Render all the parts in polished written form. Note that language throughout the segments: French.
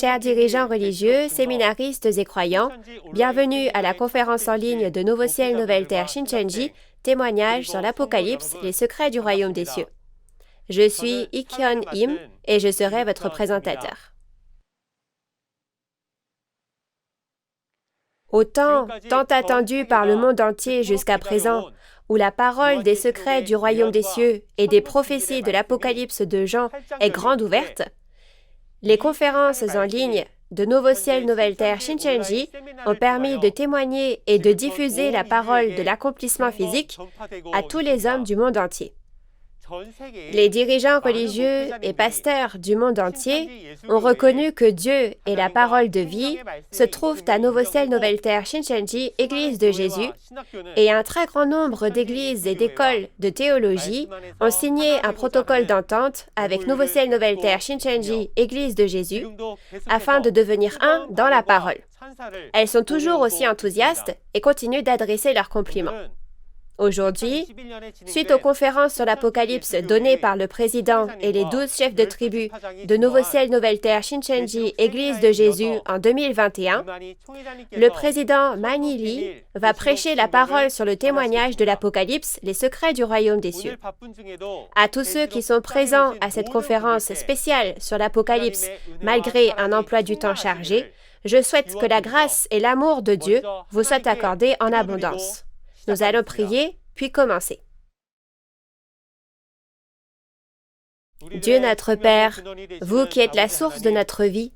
Chers dirigeants religieux, séminaristes et croyants, bienvenue à la conférence en ligne de Nouveau Ciel, Nouvelle Terre Shincheonji, témoignage sur l'Apocalypse, les secrets du royaume des cieux. Je suis Ik-hyun Im et je serai votre présentateur. Au temps tant attendu par le monde entier jusqu'à présent, où la parole des secrets du royaume des cieux et des prophéties de l'Apocalypse de Jean est grande ouverte, les conférences en ligne de Nouveau Ciel, Nouvelle Terre Shincheonji ont permis de témoigner et de diffuser la parole de l'accomplissement physique à tous les hommes du monde entier. Les dirigeants religieux et pasteurs du monde entier ont reconnu que Dieu et la parole de vie se trouvent à Nouveau Ciel, Nouvelle Terre Shincheonji, Église de Jésus, et un très grand nombre d'églises et d'écoles de théologie ont signé un protocole d'entente avec Nouveau Ciel, Nouvelle Terre Shincheonji, Église de Jésus, afin de devenir un dans la parole. Elles sont toujours aussi enthousiastes et continuent d'adresser leurs compliments. Aujourd'hui, suite aux conférences sur l'Apocalypse données par le président et les 12 chefs de tribu de Nouveau Ciel, Nouvelle Terre Shincheonji, Église de Jésus en 2021, le président Mani Lee va prêcher la parole sur le témoignage de l'Apocalypse, les secrets du royaume des cieux. À tous ceux qui sont présents à cette conférence spéciale sur l'Apocalypse, malgré un emploi du temps chargé, je souhaite que la grâce et l'amour de Dieu vous soient accordés en abondance. Nous allons prier, puis commencer. Dieu notre Père, vous qui êtes la source de notre vie,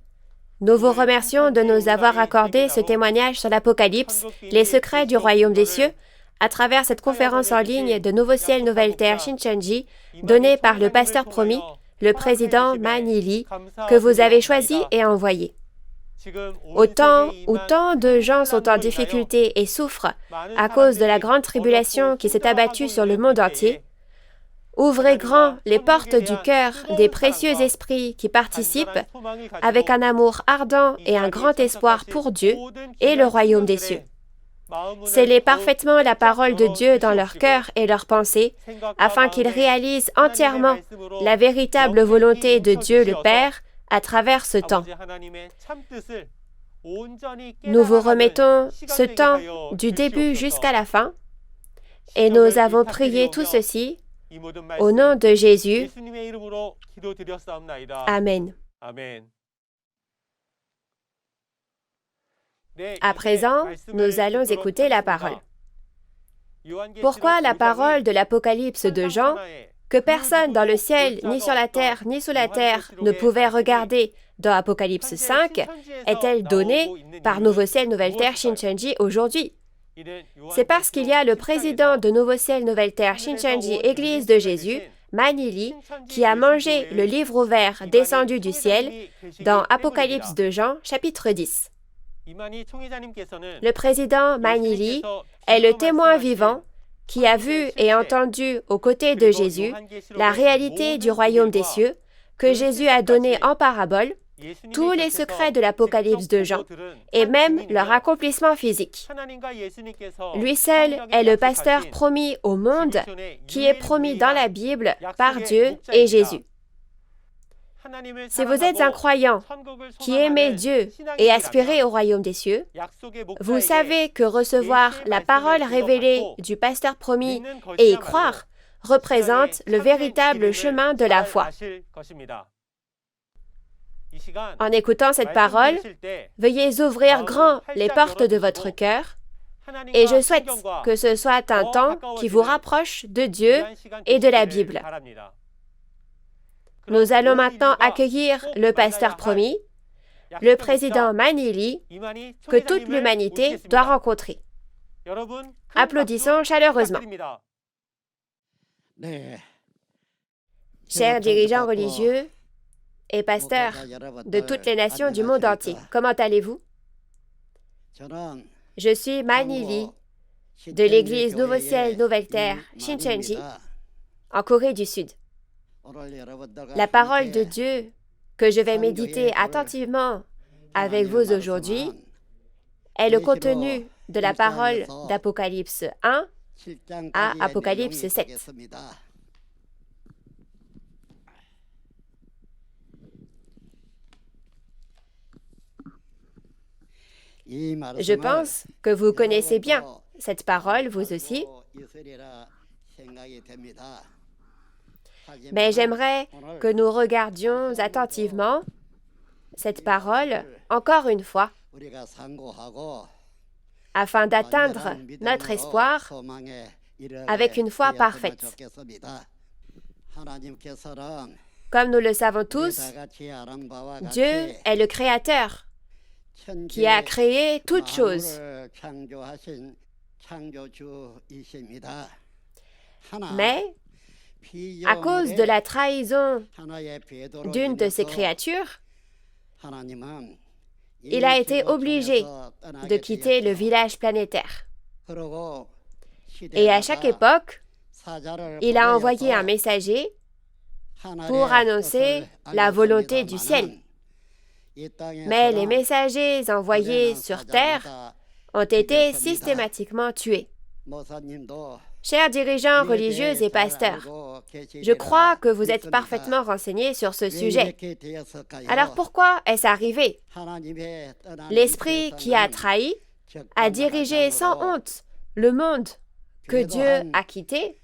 nous vous remercions de nous avoir accordé ce témoignage sur l'Apocalypse, les secrets du royaume des cieux, à travers cette conférence en ligne de Nouveau Ciel, Nouvelle Terre Shincheonji, donnée par le pasteur promis, le président Mani Lee, que vous avez choisi et envoyé. Au temps où tant de gens sont en difficulté et souffrent à cause de la grande tribulation qui s'est abattue sur le monde entier, ouvrez grand les portes du cœur des précieux esprits qui participent avec un amour ardent et un grand espoir pour Dieu et le royaume des cieux. Scellez parfaitement la parole de Dieu dans leur cœur et leurs pensées, afin qu'ils réalisent entièrement la véritable volonté de Dieu le Père à travers ce temps. Nous vous remettons ce temps du début jusqu'à la fin, et nous avons prié tout ceci au nom de Jésus. Amen. À présent, nous allons écouter la parole. Pourquoi la parole de l'Apocalypse de Jean, que personne dans le ciel, ni sur la terre, ni sous la terre ne pouvait regarder dans Apocalypse 5, est-elle donnée par Nouveau Ciel, Nouvelle Terre Shincheonji aujourd'hui? C'est parce qu'il y a le président de Nouveau Ciel, Nouvelle Terre Shincheonji, Église de Jésus, Mani Lee, qui a mangé le livre ouvert descendu du ciel dans Apocalypse de Jean, chapitre 10. Le président Mani Lee est le témoin vivant qui a vu et entendu aux côtés de Jésus la réalité du royaume des cieux que Jésus a donné en parabole, tous les secrets de l'Apocalypse de Jean et même leur accomplissement physique. Lui seul est le pasteur promis au monde qui est promis dans la Bible par Dieu et Jésus. Si vous êtes un croyant qui aimait Dieu et aspirez au royaume des cieux, vous savez que recevoir la parole révélée du pasteur promis et y croire représente le véritable chemin de la foi. En écoutant cette parole, veuillez ouvrir grand les portes de votre cœur et je souhaite que ce soit un temps qui vous rapproche de Dieu et de la Bible. Nous allons maintenant accueillir le pasteur promis, le président Mani Lee, que toute l'humanité doit rencontrer. Applaudissons chaleureusement. Chers dirigeants religieux et pasteurs de toutes les nations du monde entier, comment allez-vous? Je suis Mani Lee de l'église Nouveau Ciel, Nouvelle Terre, Shincheonji, en Corée du Sud. La parole de Dieu que je vais méditer attentivement avec vous aujourd'hui est le contenu de la parole d'Apocalypse 1 à Apocalypse 7. Je pense que vous connaissez bien cette parole, vous aussi, mais j'aimerais que nous regardions attentivement cette parole encore une fois, afin d'atteindre notre espoir avec une foi parfaite. Comme nous le savons tous, Dieu est le Créateur qui a créé toutes choses. Mais, à cause de la trahison d'une de ses créatures, il a été obligé de quitter le village planétaire. Et à chaque époque, il a envoyé un messager pour annoncer la volonté du ciel. Mais les messagers envoyés sur Terre ont été systématiquement tués. Chers dirigeants religieux et pasteurs, je crois que vous êtes parfaitement renseignés sur ce sujet. Alors pourquoi est-ce arrivé? L'esprit qui a trahi a dirigé sans honte le monde que Dieu a quitté,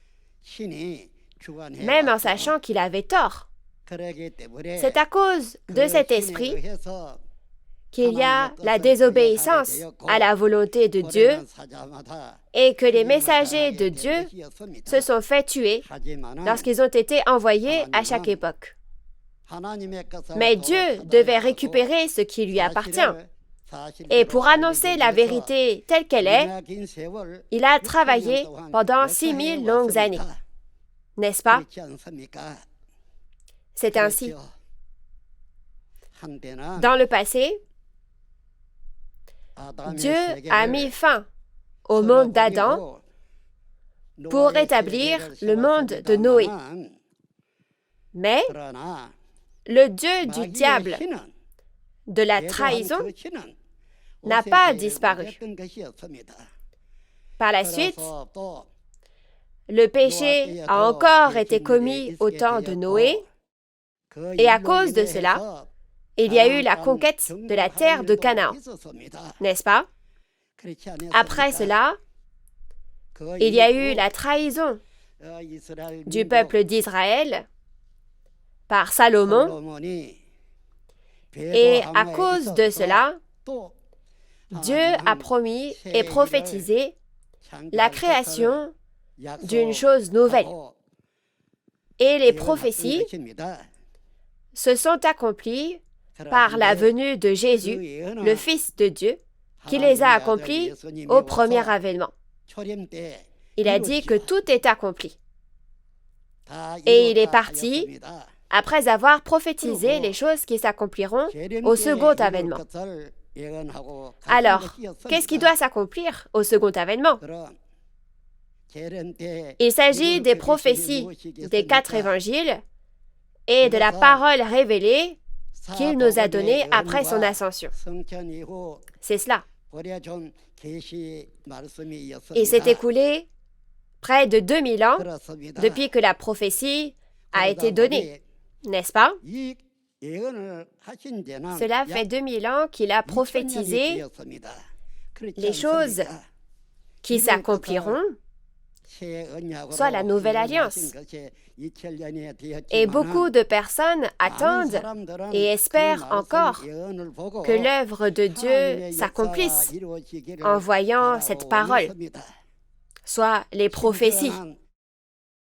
même en sachant qu'il avait tort. C'est à cause de cet esprit qu'il y a la désobéissance à la volonté de Dieu et que les messagers de Dieu se sont fait tuer lorsqu'ils ont été envoyés à chaque époque. Mais Dieu devait récupérer ce qui lui appartient. Et pour annoncer la vérité telle qu'elle est, il a travaillé pendant 6000 longues années. N'est-ce pas? C'est ainsi. Dans le passé, Dieu a mis fin au monde d'Adam pour rétablir le monde de Noé. Mais le Dieu du diable, de la trahison, n'a pas disparu. Par la suite, le péché a encore été commis au temps de Noé, et à cause de cela, il y a eu la conquête de la terre de Canaan, n'est-ce pas? Après cela, il y a eu la trahison du peuple d'Israël par Salomon, et à cause de cela, Dieu a promis et prophétisé la création d'une chose nouvelle. Et les prophéties se sont accomplies par la venue de Jésus, le Fils de Dieu, qui les a accomplies au premier avènement. Il a dit que tout est accompli. Et il est parti après avoir prophétisé les choses qui s'accompliront au second avènement. Alors, qu'est-ce qui doit s'accomplir au second avènement? Il s'agit des prophéties des 4 évangiles et de la parole révélée qu'il nous a donnée après son ascension. C'est cela. Il s'est écoulé près de 2000 ans depuis que la prophétie a été donnée, n'est-ce pas? Cela fait 2000 ans qu'il a prophétisé les choses qui s'accompliront, soit la nouvelle alliance. Et beaucoup de personnes attendent et espèrent encore que l'œuvre de Dieu s'accomplisse en voyant cette parole, soit les prophéties.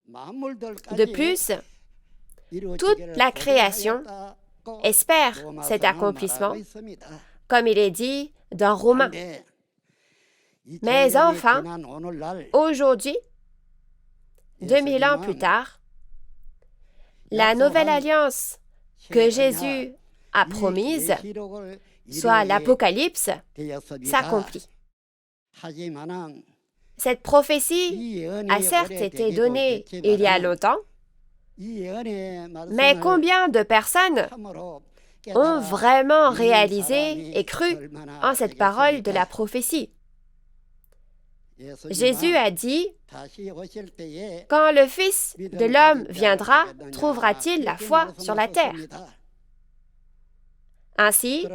De plus, toute la création espère cet accomplissement, comme il est dit dans Romains. Mais enfin, aujourd'hui, 2000 ans plus tard, la nouvelle alliance que Jésus a promise, soit l'Apocalypse, s'accomplit. Cette prophétie a certes été donnée il y a longtemps, mais combien de personnes ont vraiment réalisé et cru en cette parole de la prophétie? Jésus a dit, « Quand le Fils de l'homme viendra, trouvera-t-il la foi sur la terre ?» Ainsi,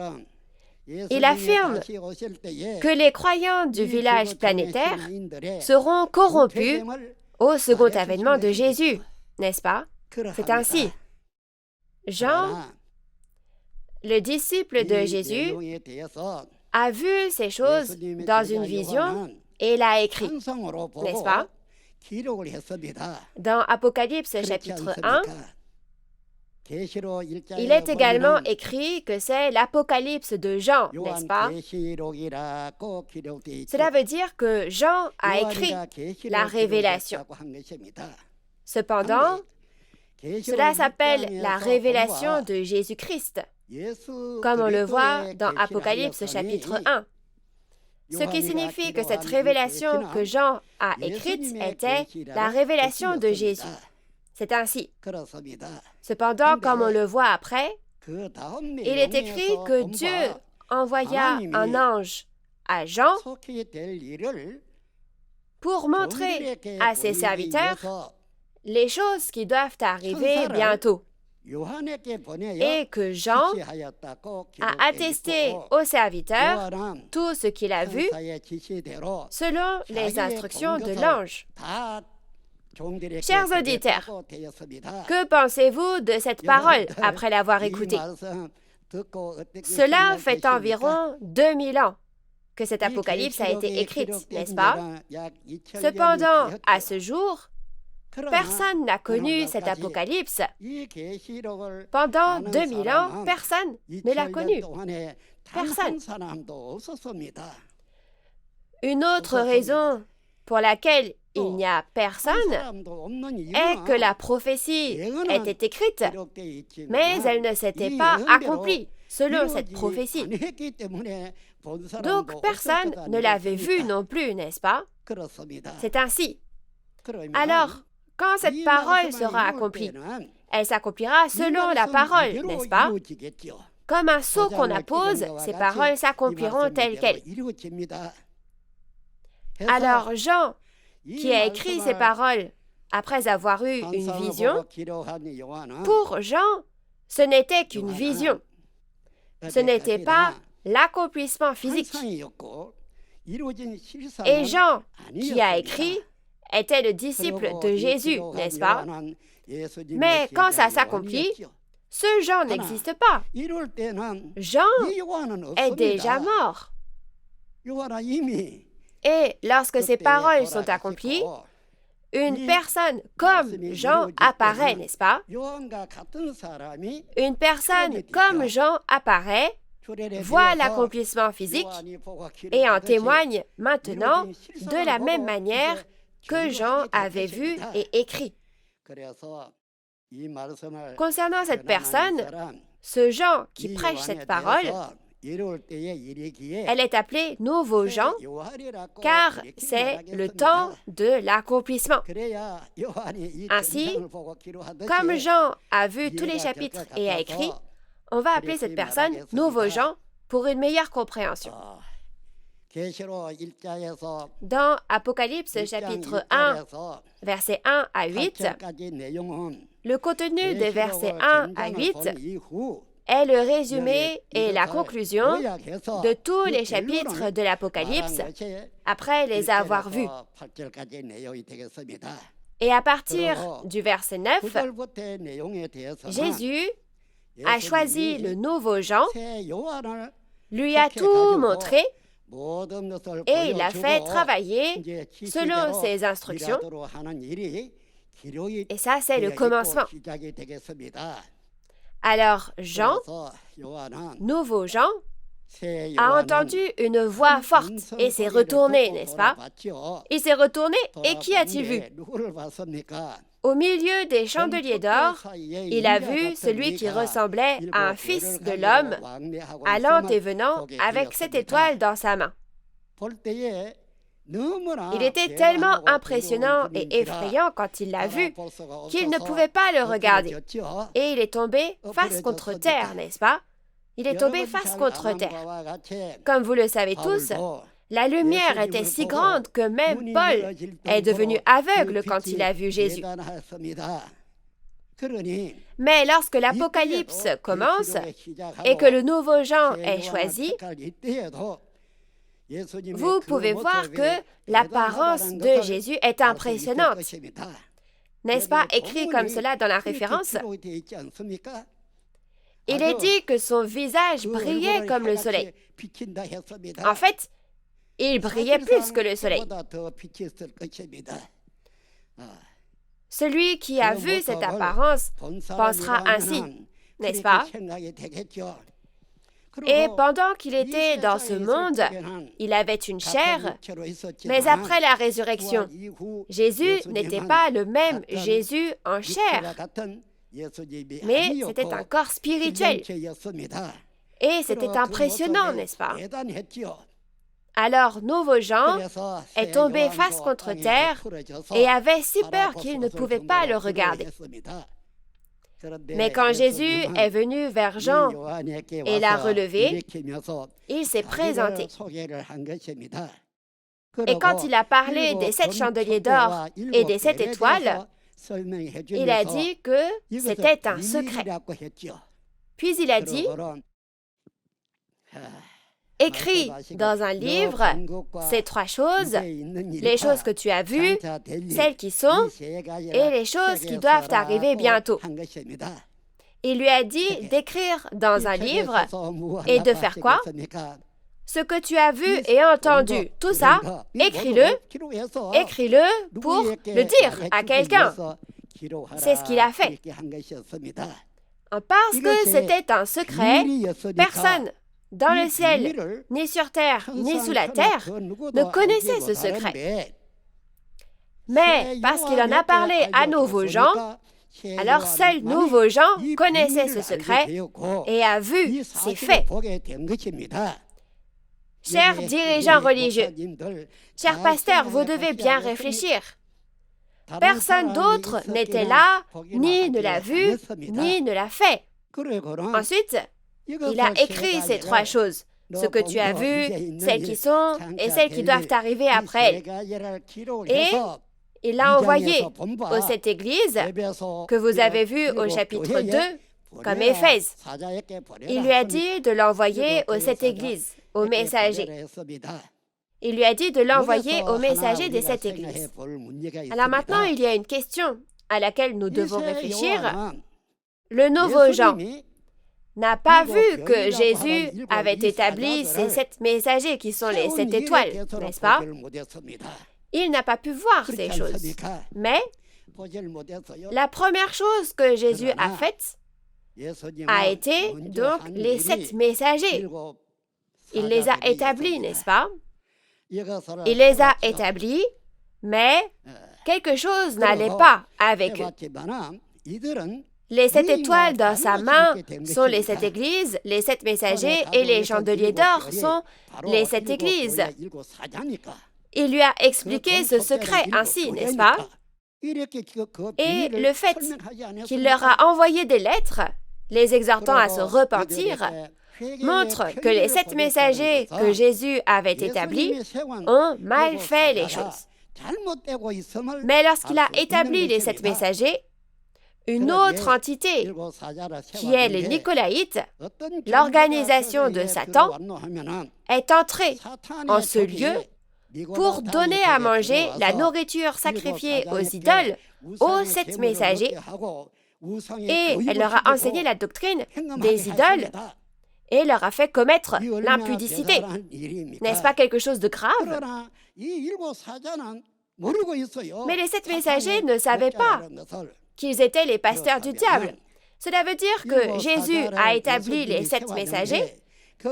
Il affirme que les croyants du village planétaire seront corrompus au second avènement de Jésus, n'est-ce pas? C'est ainsi. Jean, le disciple de Jésus, a vu ces choses dans une vision et l'a écrit, n'est-ce pas? Dans Apocalypse chapitre 1, il est également écrit que c'est l'Apocalypse de Jean, n'est-ce pas? Cela veut dire que Jean a écrit la révélation. Cependant, cela s'appelle la révélation de Jésus-Christ, comme on le voit dans Apocalypse chapitre 1. Ce qui signifie que cette révélation que Jean a écrite était la révélation de Jésus. C'est ainsi. Cependant, comme on le voit après, il est écrit que Dieu envoya un ange à Jean pour montrer à ses serviteurs les choses qui doivent arriver bientôt. Et que Jean a attesté aux serviteurs tout ce qu'il a vu selon les instructions de l'ange. Chers auditeurs, que pensez-vous de cette parole après l'avoir écoutée? Cela fait environ 2000 ans que cet apocalypse a été écrite, n'est-ce pas? Cependant, à ce jour, personne n'a connu cet apocalypse. Pendant 2000 ans, personne ne l'a connu. Personne. Une autre raison pour laquelle il n'y a personne est que la prophétie était écrite, mais elle ne s'était pas accomplie selon cette prophétie. Donc personne ne l'avait vue non plus, n'est-ce pas? C'est ainsi. Alors, quand cette parole sera accomplie, elle s'accomplira selon la parole, n'est-ce pas? Comme un sceau qu'on appose, ces paroles s'accompliront telles quelles. Alors Jean, qui a écrit ces paroles après avoir eu une vision, pour Jean, ce n'était qu'une vision. Ce n'était pas l'accomplissement physique. Et Jean, qui a écrit, était le disciple de Jésus, n'est-ce pas? Mais quand ça s'accomplit, ce Jean n'existe pas. Jean est déjà mort. Et lorsque ces paroles sont accomplies, une personne comme Jean apparaît, n'est-ce pas? Une personne comme Jean apparaît, voit l'accomplissement physique et en témoigne maintenant de la même manière que Jean avait vu et écrit. Concernant cette personne, ce Jean qui prêche cette parole, elle est appelée Nouveau Jean, car c'est le temps de l'accomplissement. Ainsi, comme Jean a vu tous les chapitres et a écrit, on va appeler cette personne Nouveau Jean pour une meilleure compréhension. Dans Apocalypse chapitre 1, versets 1 à 8, le contenu des versets 1 à 8 est le résumé et la conclusion de tous les chapitres de l'Apocalypse après les avoir vus. Et à partir du verset 9, Jésus a choisi le nouveau Jean, lui a tout montré et il l'a fait travailler selon ses instructions. Et ça, c'est le commencement. Alors Jean, nouveau Jean, a entendu une voix forte et s'est retourné, n'est-ce pas? Il s'est retourné et qui a-t-il vu? Au milieu des chandeliers d'or, il a vu celui qui ressemblait à un fils de l'homme, allant et venant avec 7 étoiles dans sa main. Il était tellement impressionnant et effrayant quand il l'a vu qu'il ne pouvait pas le regarder. Et il est tombé face contre terre, n'est-ce pas? Il est tombé face contre terre. Comme vous le savez tous, la lumière était si grande que même Paul est devenu aveugle quand il a vu Jésus. Mais lorsque l'Apocalypse commence et que le nouveau Jean est choisi, vous pouvez voir que l'apparence de Jésus est impressionnante. N'est-ce pas écrit comme cela dans la référence? Il est dit que son visage brillait comme le soleil. En fait, il brillait plus que le soleil. Celui qui a vu cette apparence pensera ainsi, n'est-ce pas? Et pendant qu'il était dans ce monde, il avait une chair, mais après la résurrection, Jésus n'était pas le même Jésus en chair, mais c'était un corps spirituel. Et c'était impressionnant, n'est-ce pas? Alors, nouveau Jean est tombé face contre terre et avait si peur qu'il ne pouvait pas le regarder. Mais quand Jésus est venu vers Jean et l'a relevé, il s'est présenté. Et quand il a parlé des 7 chandeliers d'or et des 7 étoiles, il a dit que c'était un secret. Puis il a dit, écris dans un livre ces 3 choses, les choses que tu as vues, celles qui sont, et les choses qui doivent arriver bientôt. Il lui a dit d'écrire dans un livre et de faire quoi? Ce que tu as vu et entendu, tout ça, écris-le pour le dire à quelqu'un. C'est ce qu'il a fait. Parce que c'était un secret, personne dans le ciel, ni sur terre, ni sous la terre, ne connaissait ce secret. Mais parce qu'il en a parlé à nouveau Jean, alors seul nouveau Jean connaissait ce secret et a vu ces faits. Chers dirigeants religieux, chers pasteurs, vous devez bien réfléchir. Personne d'autre n'était là, ni ne l'a vu, ni ne l'a fait. Ensuite, il a écrit ces 3 choses, ce que tu as vu, celles qui sont et celles qui doivent arriver après elles. Et il l'a envoyé aux 7 églises que vous avez vues au chapitre 2, comme Éphèse. Il lui a dit de l'envoyer aux 7 églises, aux messagers. Il lui a dit de l'envoyer aux messagers des 7 églises. Alors maintenant, il y a une question à laquelle nous devons réfléchir. Le nouveau Jean n'a pas vu que Jésus avait établi ces 7 messagers qui sont les 7 étoiles, n'est-ce pas? Il n'a pas pu voir ces choses. Mais la première chose que Jésus a faite a été donc les 7 messagers. Il les a établis, n'est-ce pas? Il les a établis, mais quelque chose n'allait pas avec eux. Les 7 étoiles dans sa main sont les 7 églises, les 7 messagers et les chandeliers d'or sont les 7 églises. Il lui a expliqué ce secret ainsi, n'est-ce pas? Et le fait qu'il leur a envoyé des lettres, les exhortant à se repentir, montre que les 7 messagers que Jésus avait établis ont mal fait les choses. Mais lorsqu'il a établi les 7 messagers, une autre entité, qui est les Nicolaïtes, l'organisation de Satan, est entrée en ce lieu pour donner à manger la nourriture sacrifiée aux idoles aux 7 messagers, et elle leur a enseigné la doctrine des idoles et leur a fait commettre l'impudicité. N'est-ce pas quelque chose de grave? Mais les 7 messagers ne savaient pas qu'ils étaient les pasteurs du diable. Cela veut dire que Jésus a établi les 7 messagers,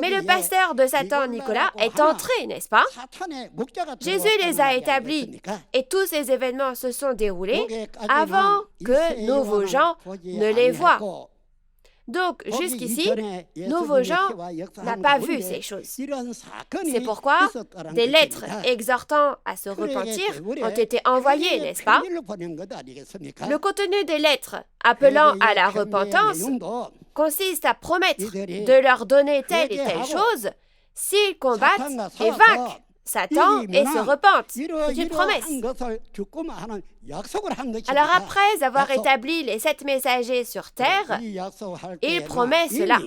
mais le pasteur de Satan, Nicolas, est entré, n'est-ce pas? Jésus les a établis et tous ces événements se sont déroulés avant que nouveau Jean ne les voie. Donc, jusqu'ici, nouveau Jean n'a pas vu ces choses. C'est pourquoi des lettres exhortant à se repentir ont été envoyées, n'est-ce pas? Le contenu des lettres appelant à la repentance consiste à promettre de leur donner telle et telle chose s'ils combattent et vainquent Satan et se repentent. C'est une promesse. Alors après avoir établi les 7 messagers sur terre, il promet cela.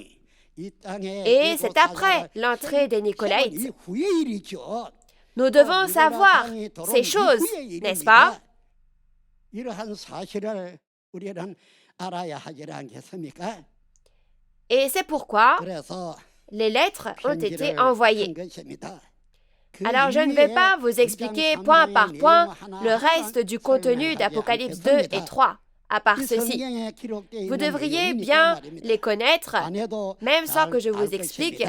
Et c'est après l'entrée des Nicolaïtes. Nous devons savoir ces choses, n'est-ce pas? Et c'est pourquoi les lettres ont été envoyées. Alors je ne vais pas vous expliquer point par point le reste du contenu d'Apocalypse 2 et 3, à part ceci. Vous devriez bien les connaître, même sans que je vous explique,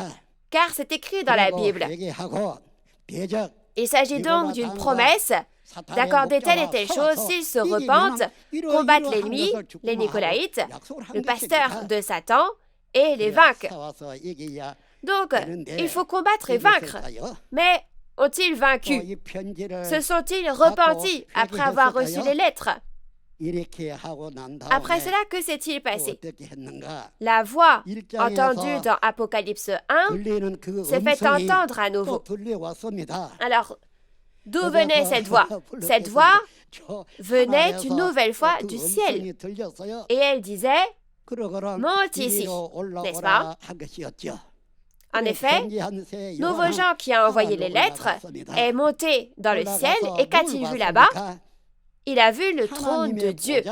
car c'est écrit dans la Bible. Il s'agit donc d'une promesse d'accorder telle et telle chose s'ils se repentent, combattent l'ennemi, les Nicolaïtes, le pasteur de Satan, et les vaincre. Donc, il faut combattre et vaincre. Mais ont-ils vaincu? Se sont-ils repentis après avoir reçu les lettres? Après cela, que s'est-il passé? La voix entendue dans Apocalypse 1 s'est fait entendre à nouveau. Alors, d'où venait cette voix? Cette voix venait une nouvelle fois du ciel. Et elle disait, monte ici, n'est-ce pas? En effet, Nouveau Jean qui a envoyé les lettres est monté dans le ciel et qu'a-t-il vu là-bas? Il a vu le trône de Dieu.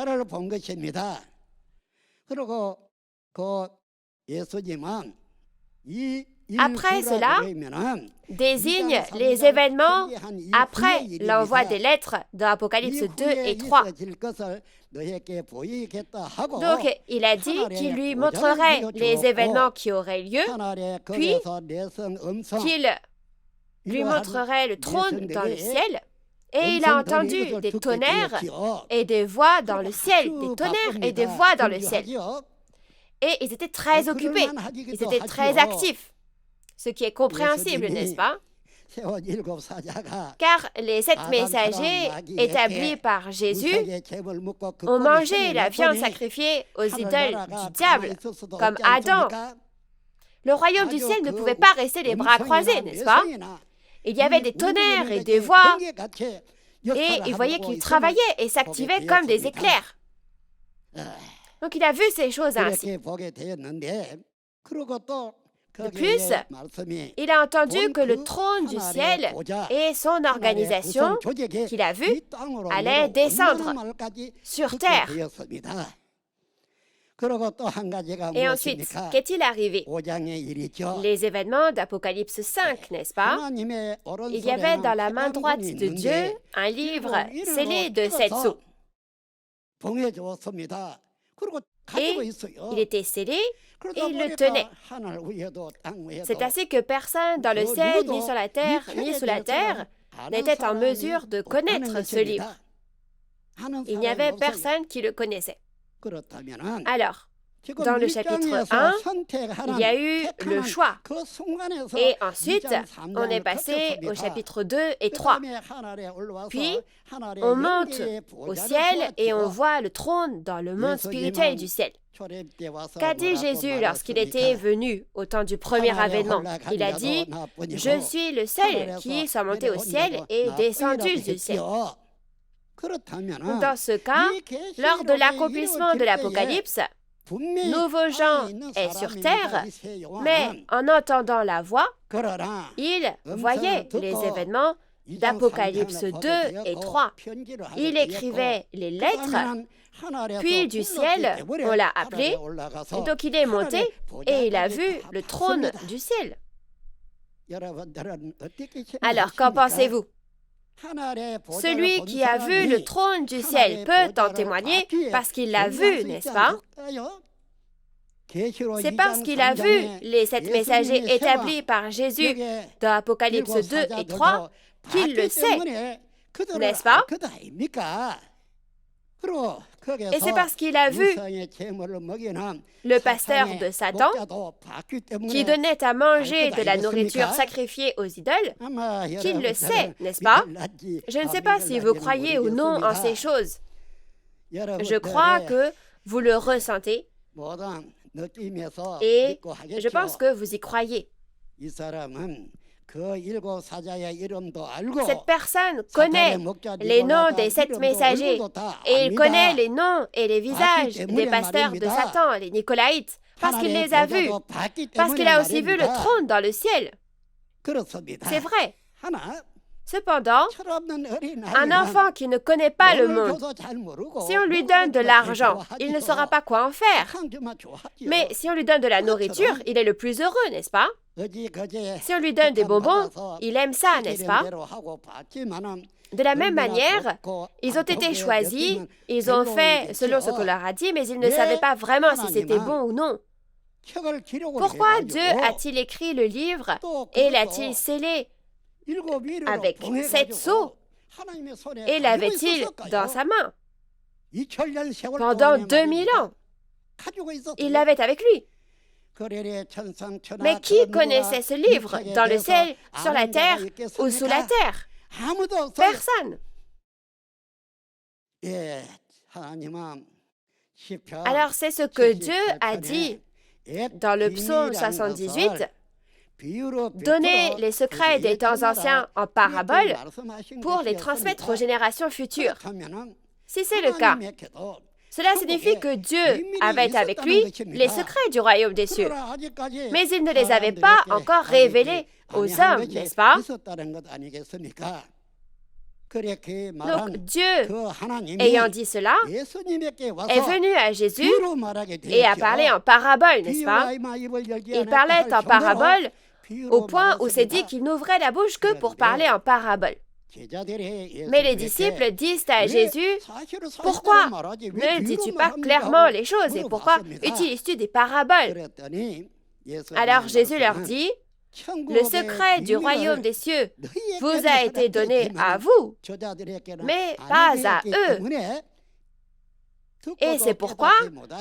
Après cela, désigne les événements après l'envoi des lettres dans Apocalypse 2 et 3. Donc, il a dit qu'il lui montrerait les événements qui auraient lieu, puis qu'il lui montrerait le trône dans le ciel, et il a entendu des tonnerres et des voix dans le ciel, des tonnerres et des voix dans le ciel. Et ils étaient très occupés, ils étaient très actifs, ce qui est compréhensible, n'est-ce pas? Car les 7 messagers établis par Jésus ont mangé la viande sacrifiée aux idoles du diable, comme Adam. Le royaume du ciel ne pouvait pas rester les bras croisés, n'est-ce pas? Il y avait des tonnerres et des voix, et il voyait qu'ils travaillaient et s'activaient comme des éclairs. Donc il a vu ces choses ainsi. De plus, il a entendu que le trône du ciel et son organisation qu'il a vue allaient descendre sur terre. Et ensuite, qu'est-il arrivé? Les événements d'Apocalypse 5, n'est-ce pas? Il y avait dans la main droite de Dieu un livre scellé de 7 sceaux. Et il était scellé et il le tenait. C'est ainsi que personne dans le ciel, ni sur la terre, ni sous la terre, n'était en mesure de connaître ce livre. Il n'y avait personne qui le connaissait. Alors, dans le chapitre 1, il y a eu le choix. Et ensuite, on est passé au chapitre 2 et 3. Puis, on monte au ciel et on voit le trône dans le monde spirituel du ciel. Qu'a dit Jésus lorsqu'il était venu au temps du premier avènement? Il a dit, « Je suis le seul qui soit monté au ciel et descendu du ciel. » Dans ce cas, lors de l'accomplissement de l'Apocalypse, Nouveau Jean est sur terre, mais en entendant la voix, il voyait les événements d'Apocalypse 2 et 3. Il écrivait les lettres, puis du ciel, on l'a appelé, et donc il est monté et il a vu le trône du ciel. Alors, qu'en pensez-vous? Celui qui a vu le trône du ciel peut en témoigner parce qu'il l'a vu, n'est-ce pas? C'est parce qu'il a vu les 7 messagers établis par Jésus dans Apocalypse 2 et 3 qu'il le sait, n'est-ce pas? Et c'est parce qu'il a vu le pasteur de Satan qui donnait à manger de la nourriture sacrifiée aux idoles qu'il le sait, n'est-ce pas? Je ne sais pas si vous croyez ou non en ces choses. Je crois que vous le ressentez et je pense que vous y croyez. Cette personne connaît les noms des 7 messagers et il connaît les noms et les visages des pasteurs de Satan, les Nicolaïtes, parce qu'il les a vus, parce qu'il a aussi vu le trône dans le ciel. C'est vrai. Cependant, un enfant qui ne connaît pas le monde, si on lui donne de l'argent, il ne saura pas quoi en faire. Mais si on lui donne de la nourriture, il est le plus heureux, n'est-ce pas? Si on lui donne des bonbons, il aime ça, n'est-ce pas? De la même manière, ils ont été choisis, ils ont fait selon ce qu'on leur a dit, mais ils ne savaient pas vraiment si c'était bon ou non. Pourquoi Dieu a-t-il écrit le livre et l'a-t-il scellé avec 7 sceaux et l'avait-il dans sa main pendant 2000 ans? Il l'avait avec lui. Mais qui connaissait ce livre dans le ciel, sur la terre ou sous la terre? Personne. Alors c'est ce que Dieu a dit dans le psaume 78. Donnez les secrets des temps anciens en paraboles pour les transmettre aux générations futures. Si c'est le cas, cela signifie que Dieu avait avec lui les secrets du royaume des cieux, mais il ne les avait pas encore révélés aux hommes, n'est-ce pas? Donc Dieu, ayant dit cela, est venu à Jésus et a parlé en parabole, n'est-ce pas? Il parlait en parabole au point où c'est dit qu'il n'ouvrait la bouche que pour parler en parabole. Mais les disciples disent à Jésus, « Pourquoi ne dis-tu pas clairement les choses et pourquoi utilises-tu des paraboles ?» Alors Jésus leur dit, « Le secret du royaume des cieux vous a été donné à vous, mais pas à eux. Et c'est pourquoi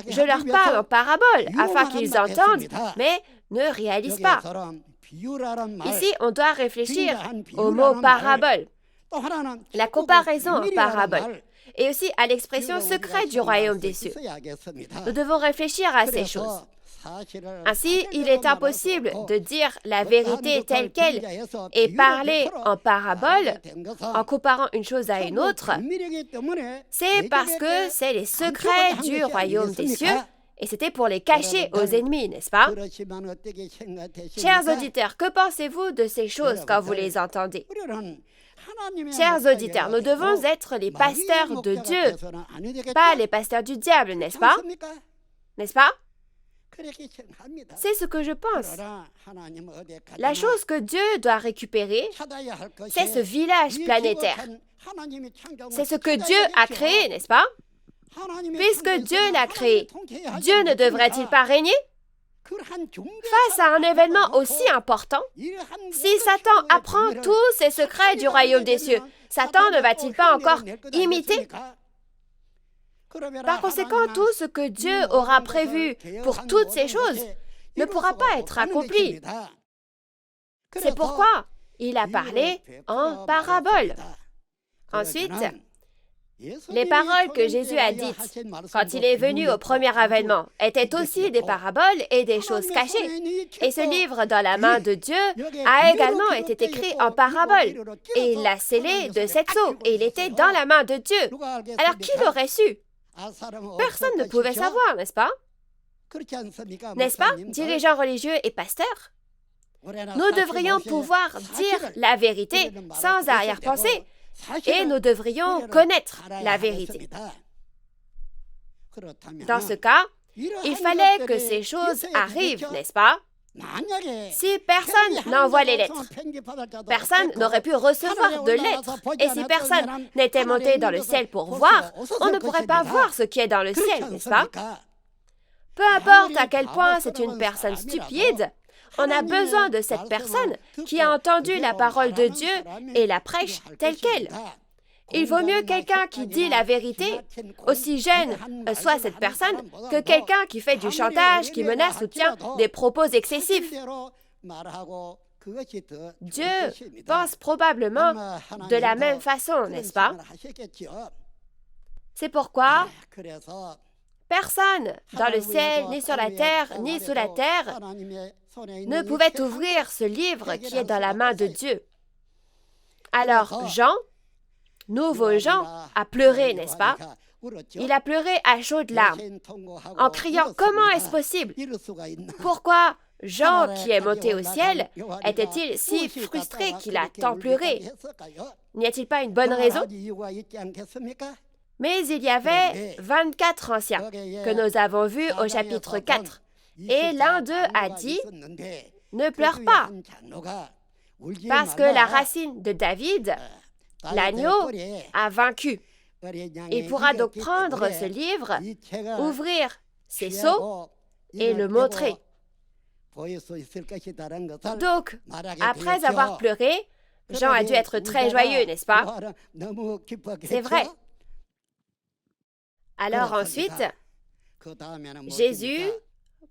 je leur parle en parabole, afin qu'ils entendent, mais ne réalisent pas. » Ici, on doit réfléchir au mot parabole, la comparaison en parabole, et aussi à l'expression secret du royaume des cieux. Nous devons réfléchir à ces choses. Ainsi, il est impossible de dire la vérité telle qu'elle et parler en parabole en comparant une chose à une autre. C'est parce que c'est les secrets du royaume des cieux et c'était pour les cacher aux ennemis, n'est-ce pas? Chers auditeurs, que pensez-vous de ces choses quand vous les entendez? Chers auditeurs, nous devons être les pasteurs de Dieu, pas les pasteurs du diable, n'est-ce pas? N'est-ce pas? C'est ce que je pense. La chose que Dieu doit récupérer, c'est ce village planétaire. C'est ce que Dieu a créé, n'est-ce pas? Puisque Dieu l'a créé, Dieu ne devrait-il pas régner? Face à un événement aussi important, si Satan apprend tous ces secrets du royaume des cieux, Satan ne va-t-il pas encore imiter? Par conséquent, tout ce que Dieu aura prévu pour toutes ces choses ne pourra pas être accompli. C'est pourquoi il a parlé en parabole. Ensuite, les paroles que Jésus a dites quand il est venu au premier avènement étaient aussi des paraboles et des choses cachées. Et ce livre dans la main de Dieu a également été écrit en parabole. Et il l'a scellé de 7 sceaux et il était dans la main de Dieu. Alors qui l'aurait su? Personne ne pouvait savoir, n'est-ce pas? N'est-ce pas, dirigeants religieux et pasteurs? Nous devrions pouvoir dire la vérité sans arrière-pensée et nous devrions connaître la vérité. Dans ce cas, il fallait que ces choses arrivent, n'est-ce pas? Si personne n'envoie les lettres, personne n'aurait pu recevoir de lettres. Et si personne n'était monté dans le ciel pour voir, on ne pourrait pas voir ce qui est dans le ciel, n'est-ce pas? Peu importe à quel point c'est une personne stupide, on a besoin de cette personne qui a entendu la parole de Dieu et la prêche telle qu'elle. Il vaut mieux quelqu'un qui dit la vérité, aussi jeune soit cette personne, que quelqu'un qui fait du chantage, qui menace ou tient des propos excessifs. Dieu pense probablement de la même façon, n'est-ce pas? C'est pourquoi personne dans le ciel, ni sur la terre, ni sous la terre, ne pouvait ouvrir ce livre qui est dans la main de Dieu. Alors Jean, nouveau Jean, a pleuré, n'est-ce pas? Il a pleuré à chaudes larmes, en criant « Comment est-ce possible? Pourquoi Jean, qui est monté au ciel, était-il si frustré qu'il a tant pleuré? N'y a-t-il pas une bonne raison? » Mais il y avait 24 anciens que nous avons vus au chapitre 4. Et l'un d'eux a dit « Ne pleure pas, parce que la racine de David, l'agneau, a vaincu. Il pourra donc prendre ce livre, ouvrir ses sceaux et le montrer. » Donc, après avoir pleuré, Jean a dû être très joyeux, n'est-ce pas? C'est vrai. Alors ensuite, Jésus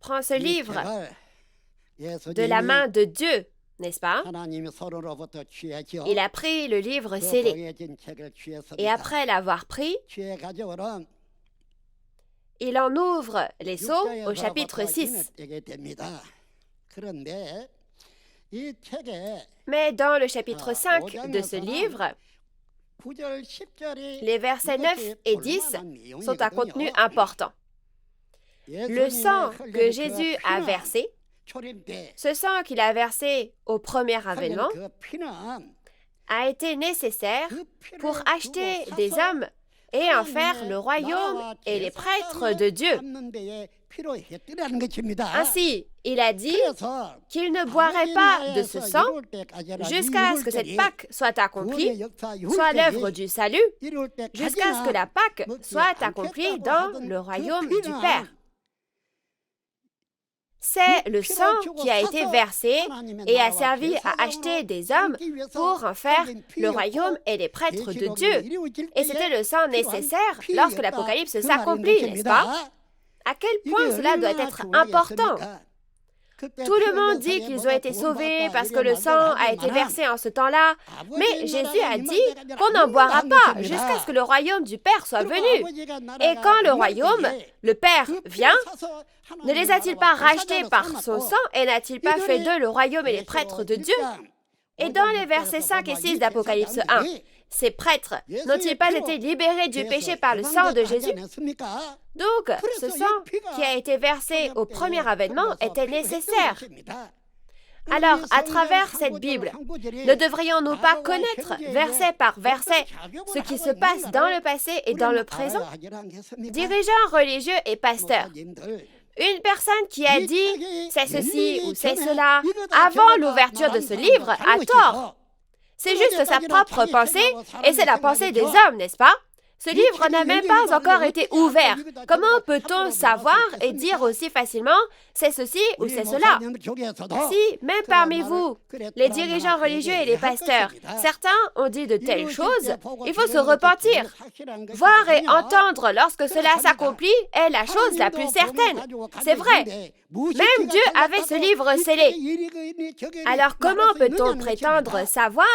prend ce livre de la main de Dieu, n'est-ce pas? Il a pris le livre scellé. Et après l'avoir pris, il en ouvre les sceaux au chapitre 6. Mais dans le chapitre 5 de ce livre, les versets 9 et 10 sont un contenu important. Le sang que Jésus a versé, ce sang qu'il a versé au premier avènement, a été nécessaire pour acheter des hommes et en faire le royaume et les prêtres de Dieu. Ainsi, il a dit qu'il ne boirait pas de ce sang jusqu'à ce que cette Pâque soit accomplie, soit l'œuvre du salut, jusqu'à ce que la Pâque soit accomplie dans le royaume du Père. C'est le sang qui a été versé et a servi à acheter des hommes pour en faire le royaume et les prêtres de Dieu. Et c'était le sang nécessaire lorsque l'Apocalypse s'accomplit, n'est-ce pas? À quel point cela doit être important? Tout le monde dit qu'ils ont été sauvés parce que le sang a été versé en ce temps-là, mais Jésus a dit qu'on n'en boira pas jusqu'à ce que le royaume du Père soit venu. Et quand le royaume, le Père, vient, ne les a-t-il pas rachetés par son sang et n'a-t-il pas fait d'eux le royaume et les prêtres de Dieu? Et dans les versets 5 et 6 d'Apocalypse 1, ces prêtres n'ont-ils pas été libérés du péché par le sang de Jésus? Donc, ce sang qui a été versé au premier avènement était nécessaire. Alors, à travers cette Bible, ne devrions-nous pas connaître, verset par verset, ce qui se passe dans le passé et dans le présent? Dirigeants religieux et pasteurs, une personne qui a dit « c'est ceci » ou « c'est cela » avant l'ouverture de ce livre a tort. C'est juste sa propre pensée et c'est la pensée des hommes, n'est-ce pas? Ce livre n'a même pas encore été ouvert. Comment peut-on savoir et dire aussi facilement « c'est ceci » ou « c'est cela » ? Si, même parmi vous, les dirigeants religieux et les pasteurs, certains ont dit de telles choses, il faut se repentir. Voir et entendre lorsque cela s'accomplit est la chose la plus certaine. C'est vrai. Même Dieu avait ce livre scellé. Alors comment peut-on prétendre savoir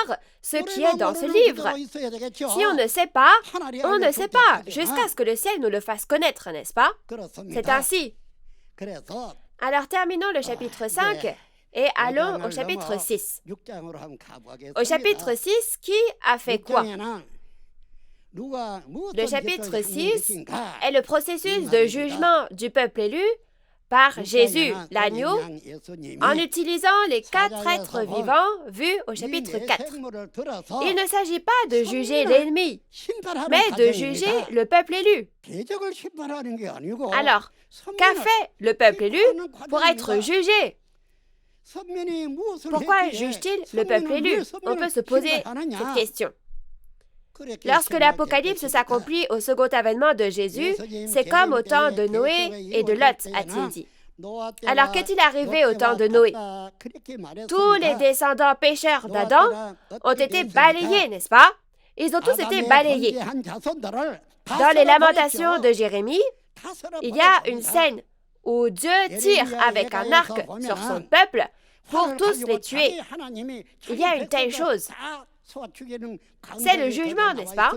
ce qui est dans ce livre? Si on ne sait pas, on ne sait pas, jusqu'à ce que le ciel nous le fasse connaître, n'est-ce pas? C'est ainsi. Alors terminons le chapitre 5 et allons au chapitre 6. Au chapitre 6, qui a fait quoi? Le chapitre 6 est le processus de jugement du peuple élu par Jésus, l'agneau, en utilisant les 4 êtres vivants vus au chapitre 4. Il ne s'agit pas de juger l'ennemi, mais de juger le peuple élu. Alors, qu'a fait le peuple élu pour être jugé? Pourquoi juge-t-il le peuple élu? On peut se poser cette question. Lorsque l'Apocalypse s'accomplit au second avènement de Jésus, c'est comme au temps de Noé et de Lot, a-t-il dit. Alors, qu'est-il arrivé au temps de Noé? Tous les descendants pécheurs d'Adam ont été balayés, n'est-ce pas? Ils ont tous été balayés. Dans les Lamentations de Jérémie, il y a une scène où Dieu tire avec un arc sur son peuple pour tous les tuer. Il y a une telle chose. C'est le jugement, n'est-ce pas?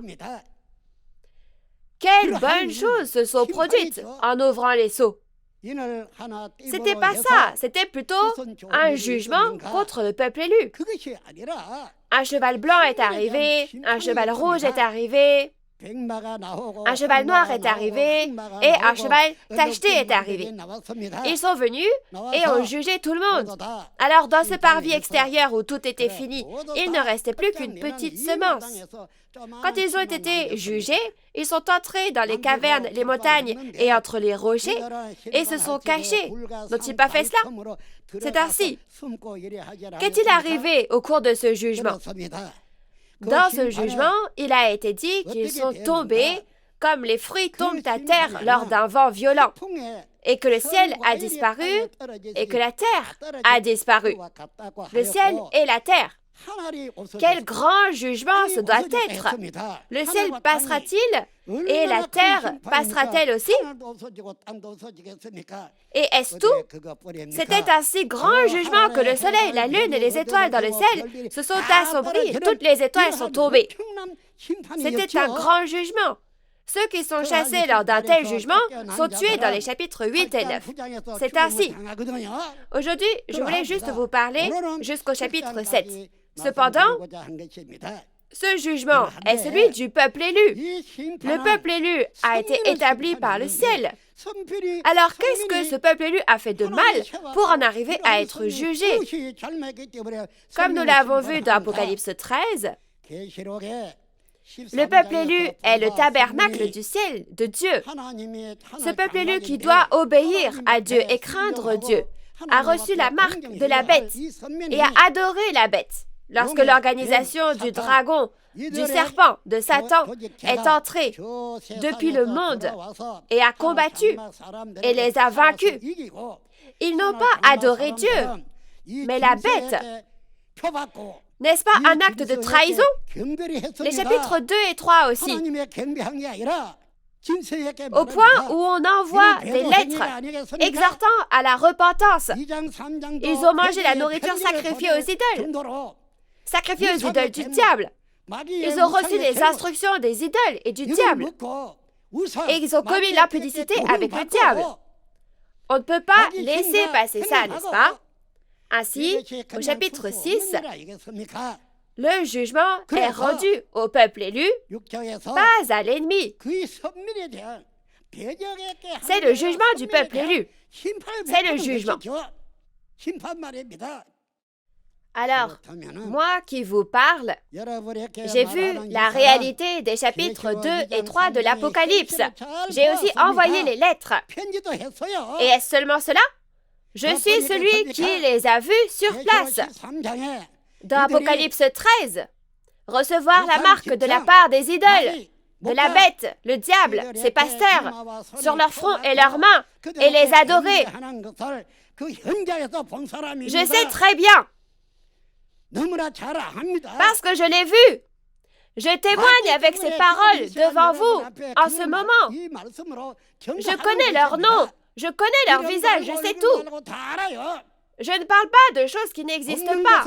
Quelles bonnes choses se sont produites en ouvrant les sceaux. C'était pas ça, c'était plutôt un jugement contre le peuple élu. Un cheval blanc est arrivé, un cheval rouge est arrivé, un cheval noir est arrivé et un cheval tacheté est arrivé. Ils sont venus et ont jugé tout le monde. Alors dans ce parvis extérieur où tout était fini, il ne restait plus qu'une petite semence. Quand ils ont été jugés, ils sont entrés dans les cavernes, les montagnes et entre les rochers et se sont cachés. N'ont-ils pas fait cela? C'est ainsi. Qu'est-il arrivé au cours de ce jugement? Dans ce jugement, il a été dit qu'ils sont tombés comme les fruits tombent à terre lors d'un vent violent, et que le ciel a disparu et que la terre a disparu. Le ciel et la terre. Quel grand jugement ce doit être! Le ciel passera-t-il et la terre passera-t-elle aussi? Et est-ce tout? C'était un si grand jugement que le soleil, la lune et les étoiles dans le ciel se sont assombris et toutes les étoiles sont tombées. C'était un grand jugement. Ceux qui sont chassés lors d'un tel jugement sont tués dans les chapitres 8 et 9. C'est ainsi. Aujourd'hui, je voulais juste vous parler jusqu'au chapitre 7. Cependant, ce jugement est celui du peuple élu. Le peuple élu a été établi par le ciel. Alors, qu'est-ce que ce peuple élu a fait de mal pour en arriver à être jugé? Comme nous l'avons vu dans Apocalypse 13, le peuple élu est le tabernacle du ciel de Dieu. Ce peuple élu qui doit obéir à Dieu et craindre Dieu a reçu la marque de la bête et a adoré la bête. Lorsque l'organisation du dragon, du serpent, de Satan est entrée depuis le monde et a combattu et les a vaincus, ils n'ont pas adoré Dieu, mais la bête. N'est-ce pas un acte de trahison? Les chapitres 2 et 3 aussi. Au point où on envoie des lettres exhortant à la repentance. Ils ont mangé la nourriture sacrifiée aux idoles. Sacrifiée aux idoles du diable. Ils ont reçu les instructions des idoles et du diable. Et ils ont commis l'impudicité avec le diable. On ne peut pas laisser passer ça, n'est-ce pas? Ainsi, au chapitre 6, le jugement est rendu au peuple élu, pas à l'ennemi. C'est le jugement du peuple élu. C'est le jugement. Alors, moi qui vous parle, j'ai vu la réalité des chapitres 2 et 3 de l'Apocalypse. J'ai aussi envoyé les lettres. Et est-ce seulement cela? Je suis celui qui les a vus sur place. Dans Apocalypse 13, recevoir la marque de la part des idoles, de la bête, le diable, ses pasteurs, sur leur front et leurs mains, et les adorer. Je sais très bien, parce que je l'ai vu. Je témoigne avec ces paroles devant vous en ce moment. Je connais leur nom, je connais leur visage, je sais tout. Je ne parle pas de choses qui n'existent pas.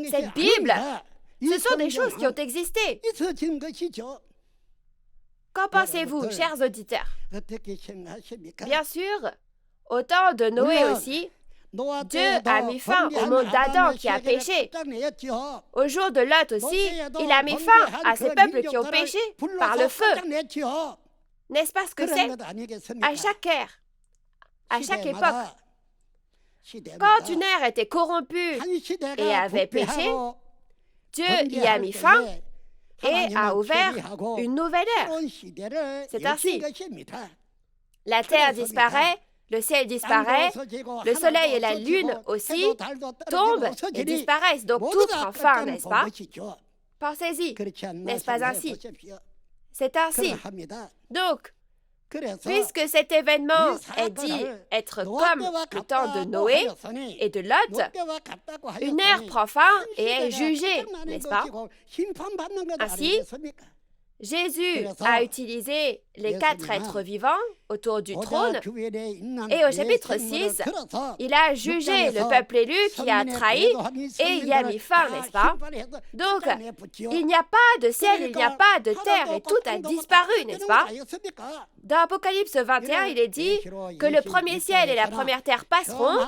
Cette Bible, ce sont des choses qui ont existé. Qu'en pensez-vous, chers auditeurs? Bien sûr, au temps de Noé aussi, Dieu a mis fin au monde d'Adam qui a péché. Au jour de Lot aussi, il a mis fin à ces peuples qui ont péché par le feu. N'est-ce pas ce que c'est? À chaque ère, à chaque époque, quand une ère était corrompue et avait péché, Dieu y a mis fin et a ouvert une nouvelle ère. C'est ainsi. La terre disparaît, le ciel disparaît, le soleil et la lune aussi tombent et disparaissent. Donc tout prend fin, n'est-ce pas? Pensez-y, n'est-ce pas ainsi? C'est ainsi. Donc, puisque cet événement est dit être comme le temps de Noé et de Lot, une ère prend fin et est jugée, n'est-ce pas? Ainsi, Jésus a utilisé les 4 êtres vivants autour du trône et au chapitre 6, il a jugé le peuple élu qui a trahi et y a mis fin, n'est-ce pas? Donc, il n'y a pas de ciel, il n'y a pas de terre et tout a disparu, n'est-ce pas? Dans Apocalypse 21, il est dit que le premier ciel et la première terre passeront,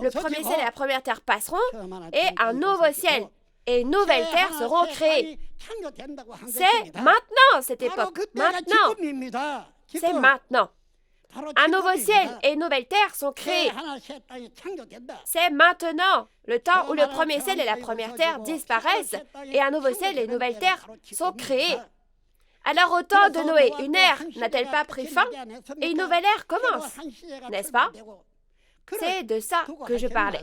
le premier ciel et la première terre passeront et un nouveau ciel et une nouvelle terre seront créées. C'est maintenant, cette époque. Maintenant. C'est maintenant. Un nouveau ciel et une nouvelle terre sont créés. C'est maintenant, le temps où le premier ciel et la première terre disparaissent et un nouveau ciel et une nouvelle terre sont créés. Alors au temps de Noé, une ère n'a-t-elle pas pris fin et une nouvelle ère commence, n'est-ce pas? C'est de ça que je parlais.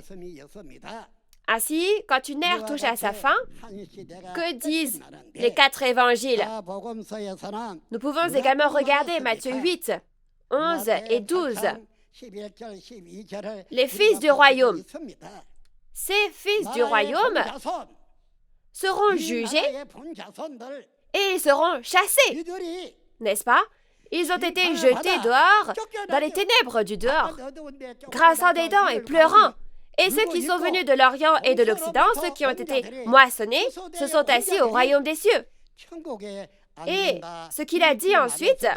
Ainsi, quand une ère touche à sa fin, que disent les 4 évangiles? Nous pouvons également regarder Matthieu 8, 11 et 12. Les fils du royaume. Ces fils du royaume seront jugés et ils seront chassés, n'est-ce pas? Ils ont été jetés dehors, dans les ténèbres du dehors, grinçant des dents et pleurant. Et ceux qui sont venus de l'Orient et de l'Occident, ceux qui ont été moissonnés, se sont assis au royaume des cieux. Et ce qu'il a dit ensuite,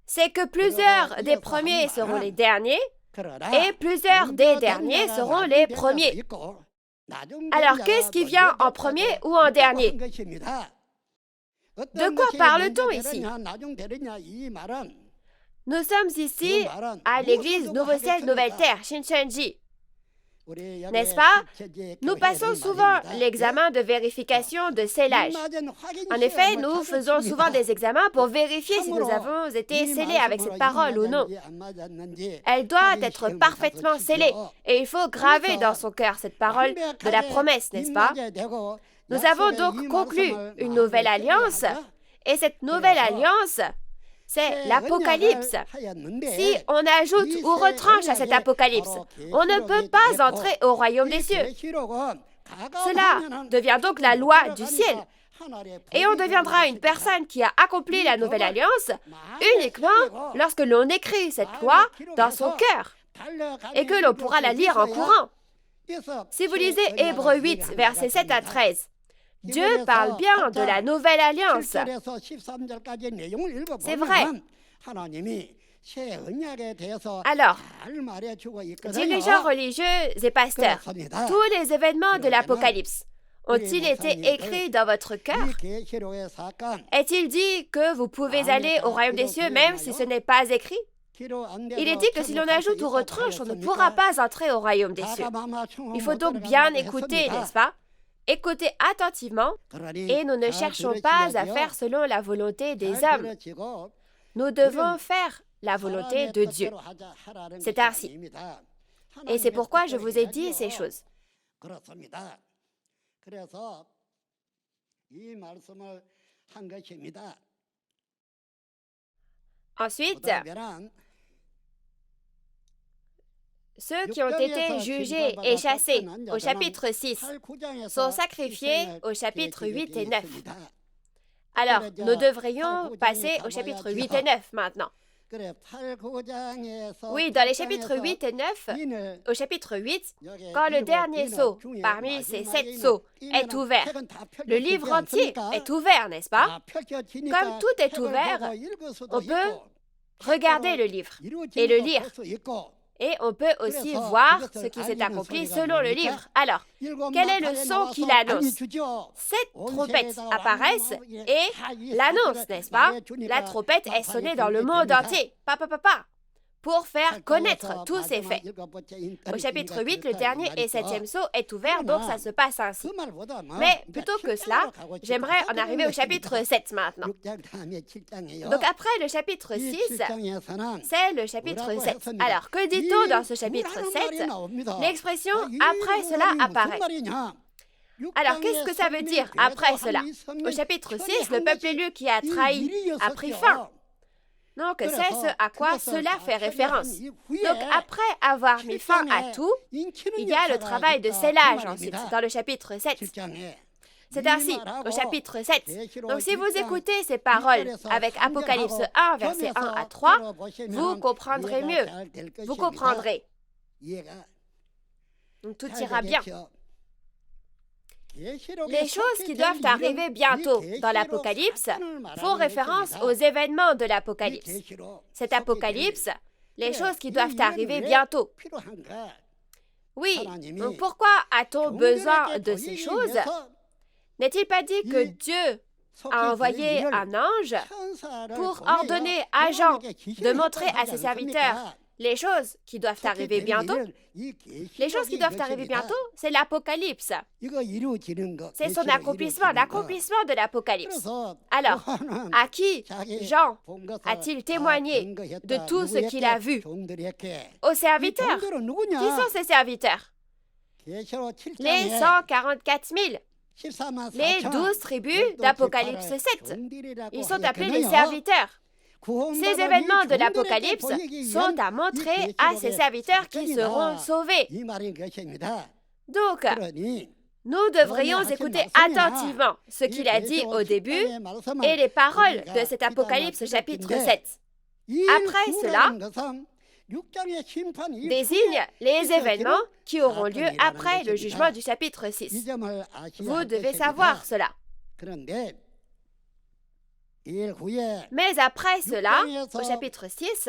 c'est que plusieurs des premiers seront les derniers et plusieurs des derniers seront les premiers. Alors, qu'est-ce qui vient en premier ou en dernier? De quoi parle-t-on ici? Nous sommes ici à l'église Nouveau Ciel, Nouvelle Terre, Shincheonji. N'est-ce pas? Nous passons souvent l'examen de vérification de scellage. En effet, nous faisons souvent des examens pour vérifier si nous avons été scellés avec cette parole ou non. Elle doit être parfaitement scellée et il faut graver dans son cœur cette parole de la promesse, n'est-ce pas? Nous avons donc conclu une nouvelle alliance et cette nouvelle alliance, c'est l'Apocalypse. Si on ajoute ou retranche à cet Apocalypse, on ne peut pas entrer au royaume des cieux. Cela devient donc la loi du ciel. Et on deviendra une personne qui a accompli la nouvelle alliance uniquement lorsque l'on écrit cette loi dans son cœur et que l'on pourra la lire en courant. Si vous lisez Hébreux 8, versets 7 à 13, Dieu parle bien de la nouvelle alliance. C'est vrai. Alors, dirigeants religieux et pasteurs, tous les événements de l'Apocalypse ont-ils été écrits dans votre cœur? Est-il dit que vous pouvez aller au royaume des cieux même si ce n'est pas écrit? Il est dit que si l'on ajoute ou retranche, on ne pourra pas entrer au royaume des cieux. Il faut donc bien écouter, n'est-ce pas? Écoutez attentivement et nous ne cherchons pas à faire selon la volonté des hommes. Nous devons faire la volonté de Dieu. C'est ainsi. Et c'est pourquoi je vous ai dit ces choses. Ensuite, ceux qui ont été jugés et chassés au chapitre 6 sont sacrifiés au chapitre 8 et 9. Alors, nous devrions passer au chapitre 8 et 9 maintenant. Oui, dans les chapitres 8 et 9, au chapitre 8, quand le dernier sceau parmi ces 7 sceaux est ouvert, le livre entier est ouvert, n'est-ce pas? Comme tout est ouvert, on peut regarder le livre et le lire. Et on peut aussi voir ce qui s'est accompli selon le livre. Alors, quel est le son qui l'annonce? 7 trompettes apparaissent et l'annoncent, n'est-ce pas? La trompette est sonnée dans le monde entier. Pour faire connaître tous ces faits. Au chapitre 8, le dernier et 7e sceau est ouvert, donc ça se passe ainsi. Mais plutôt que cela, j'aimerais en arriver au chapitre 7 maintenant. Donc après le chapitre 6, c'est le chapitre 7. Alors, que dit-on dans ce chapitre 7? L'expression « après cela apparaît ». Alors, qu'est-ce que ça veut dire « après cela » Au chapitre 6, le peuple élu qui a trahi a pris fin. Donc, c'est ce à quoi cela fait référence. Donc, après avoir mis fin à tout, il y a le travail de scellage ensuite, dans le chapitre 7. C'est ainsi au chapitre 7. Donc si vous écoutez ces paroles avec Apocalypse 1, versets 1 à 3, vous comprendrez mieux. Vous comprendrez. Donc tout ira bien. Les choses qui doivent arriver bientôt dans l'Apocalypse font référence aux événements de l'Apocalypse. Cet Apocalypse, les choses qui doivent arriver bientôt. Oui, donc pourquoi a-t-on besoin de ces choses? N'est-il pas dit que Dieu a envoyé un ange pour ordonner à Jean de montrer à ses serviteurs les choses qui doivent arriver bientôt? Les choses qui doivent arriver bientôt, c'est l'Apocalypse. C'est son accomplissement, l'accomplissement de l'Apocalypse. Alors, à qui Jean a-t-il témoigné de tout ce qu'il a vu? Aux serviteurs. Qui sont ces serviteurs? Les 144 000. Les 12 tribus d'Apocalypse 7. Ils sont appelés les serviteurs. Ces événements de l'Apocalypse sont à montrer à ces serviteurs qui seront sauvés. Donc, nous devrions écouter attentivement ce qu'il a dit au début et les paroles de cet Apocalypse chapitre 7. Après cela, désigne les événements qui auront lieu après le jugement du chapitre 6. Vous devez savoir cela. Mais après cela, au chapitre 6,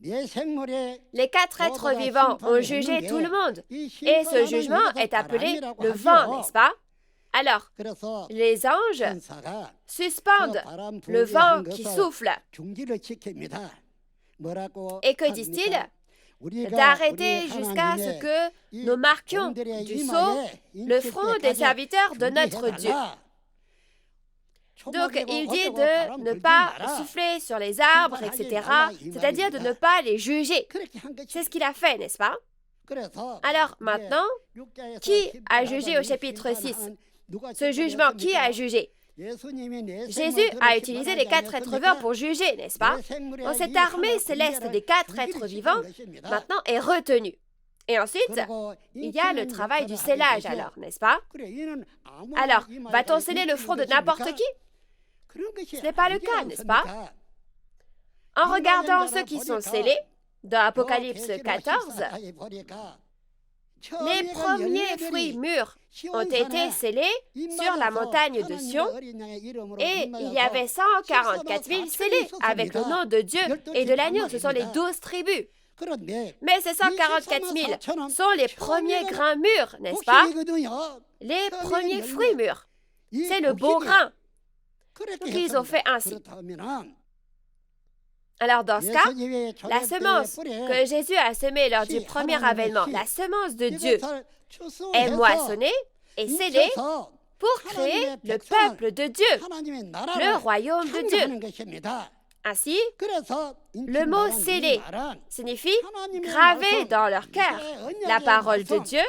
les 4 êtres vivants ont jugé tout le monde. Et ce jugement est appelé le vent, n'est-ce pas? Alors, les anges suspendent le vent qui souffle. Et que disent-ils? D'arrêter jusqu'à ce que nous marquions du sceau le front des serviteurs de notre Dieu. Donc, il dit de ne pas souffler sur les arbres, etc., c'est-à-dire de ne pas les juger. C'est ce qu'il a fait, n'est-ce pas? Alors, maintenant, qui a jugé au chapitre 6? Ce jugement, qui a jugé? Jésus a utilisé les 4 êtres vivants pour juger, n'est-ce pas? Donc, cette armée céleste des 4 êtres vivants, maintenant, est retenue. Et ensuite, il y a le travail du scellage, alors, n'est-ce pas? Alors, va-t-on sceller le front de n'importe qui? Ce n'est pas le cas, n'est-ce pas? En regardant ceux qui sont scellés, dans Apocalypse 14, les premiers fruits mûrs ont été scellés sur la montagne de Sion et il y avait 144 000 scellés avec le nom de Dieu et de l'agneau. Ce sont les 12 tribus. Mais ces 144 000 sont les premiers grains mûrs, n'est-ce pas? Les premiers fruits mûrs. C'est le beau grain. Donc, ils ont fait ainsi. Alors, dans ce cas, la semence que Jésus a semée lors du premier avènement, la semence de Dieu, est moissonnée et scellée pour créer le peuple de Dieu, le royaume de Dieu. Ainsi, le mot « scellé » signifie « graver dans leur cœur » la parole de Dieu,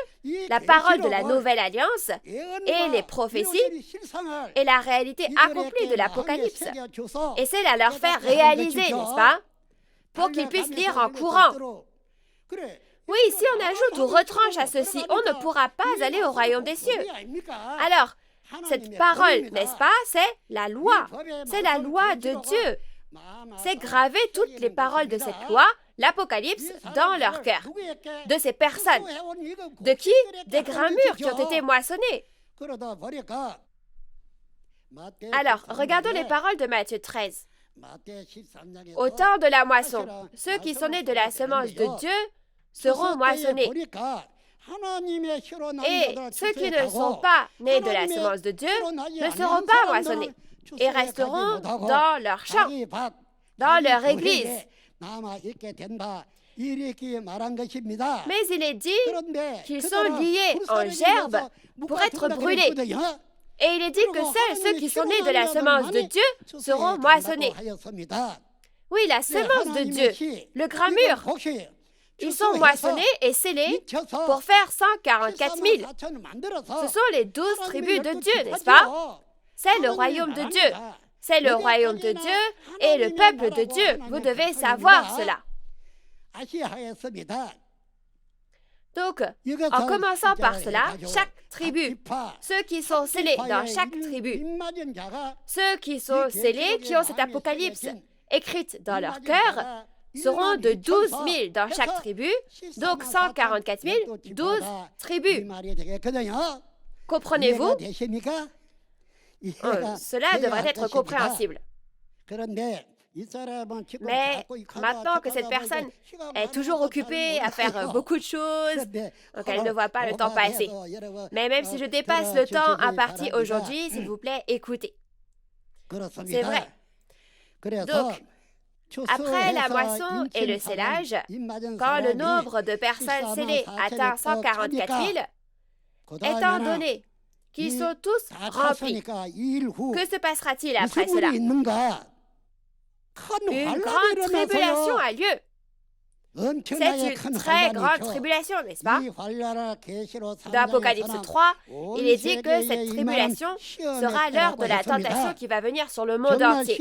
la parole de la nouvelle alliance et les prophéties et la réalité accomplie de l'Apocalypse. Et c'est à leur faire réaliser, n'est-ce pas? Pour qu'ils puissent lire en courant. Oui, si on ajoute ou retranche à ceci, on ne pourra pas aller au royaume des cieux. Alors, cette parole, n'est-ce pas? C'est la loi. C'est la loi de Dieu. C'est graver toutes les paroles de cette loi, l'Apocalypse, dans leur cœur. De ces personnes. De qui? Des grains mûrs qui ont été moissonnés. Alors, regardons les paroles de Matthieu 13. Au temps de la moisson, ceux qui sont nés de la semence de Dieu seront moissonnés. Et ceux qui ne sont pas nés de la semence de Dieu ne seront pas moissonnés et resteront dans leur champ, dans leur église. Mais il est dit qu'ils sont liés en gerbe pour être brûlés. Et il est dit que seuls ceux qui sont nés de la semence de Dieu seront moissonnés. Oui, la semence de Dieu, le grain mûr, ils sont moissonnés et scellés pour faire 144 000. Ce sont les 12 tribus de Dieu, n'est-ce pas? C'est le royaume de Dieu. C'est le royaume de Dieu et le peuple de Dieu. Vous devez savoir cela. Donc, en commençant par cela, chaque tribu, ceux qui sont scellés dans chaque tribu, ceux qui sont scellés, qui ont cette apocalypse écrite dans leur cœur, seront de 12 000 dans chaque tribu, donc 144 000, 12 tribus. Comprenez-vous? Cela devrait être compréhensible. Mais maintenant que cette personne est toujours occupée à faire beaucoup de choses, donc elle ne voit pas le temps passer. Mais même si je dépasse le temps imparti aujourd'hui, s'il vous plaît, écoutez. C'est vrai. Donc, après la moisson et le scellage, quand le nombre de personnes scellées atteint 144 000, étant donné qu'ils sont tous remplis, que se passera-t-il après cela? Une grande tribulation a lieu. C'est une très grande tribulation, n'est-ce pas? Dans Apocalypse 3, il est dit que cette tribulation sera l'heure de la tentation qui va venir sur le monde entier.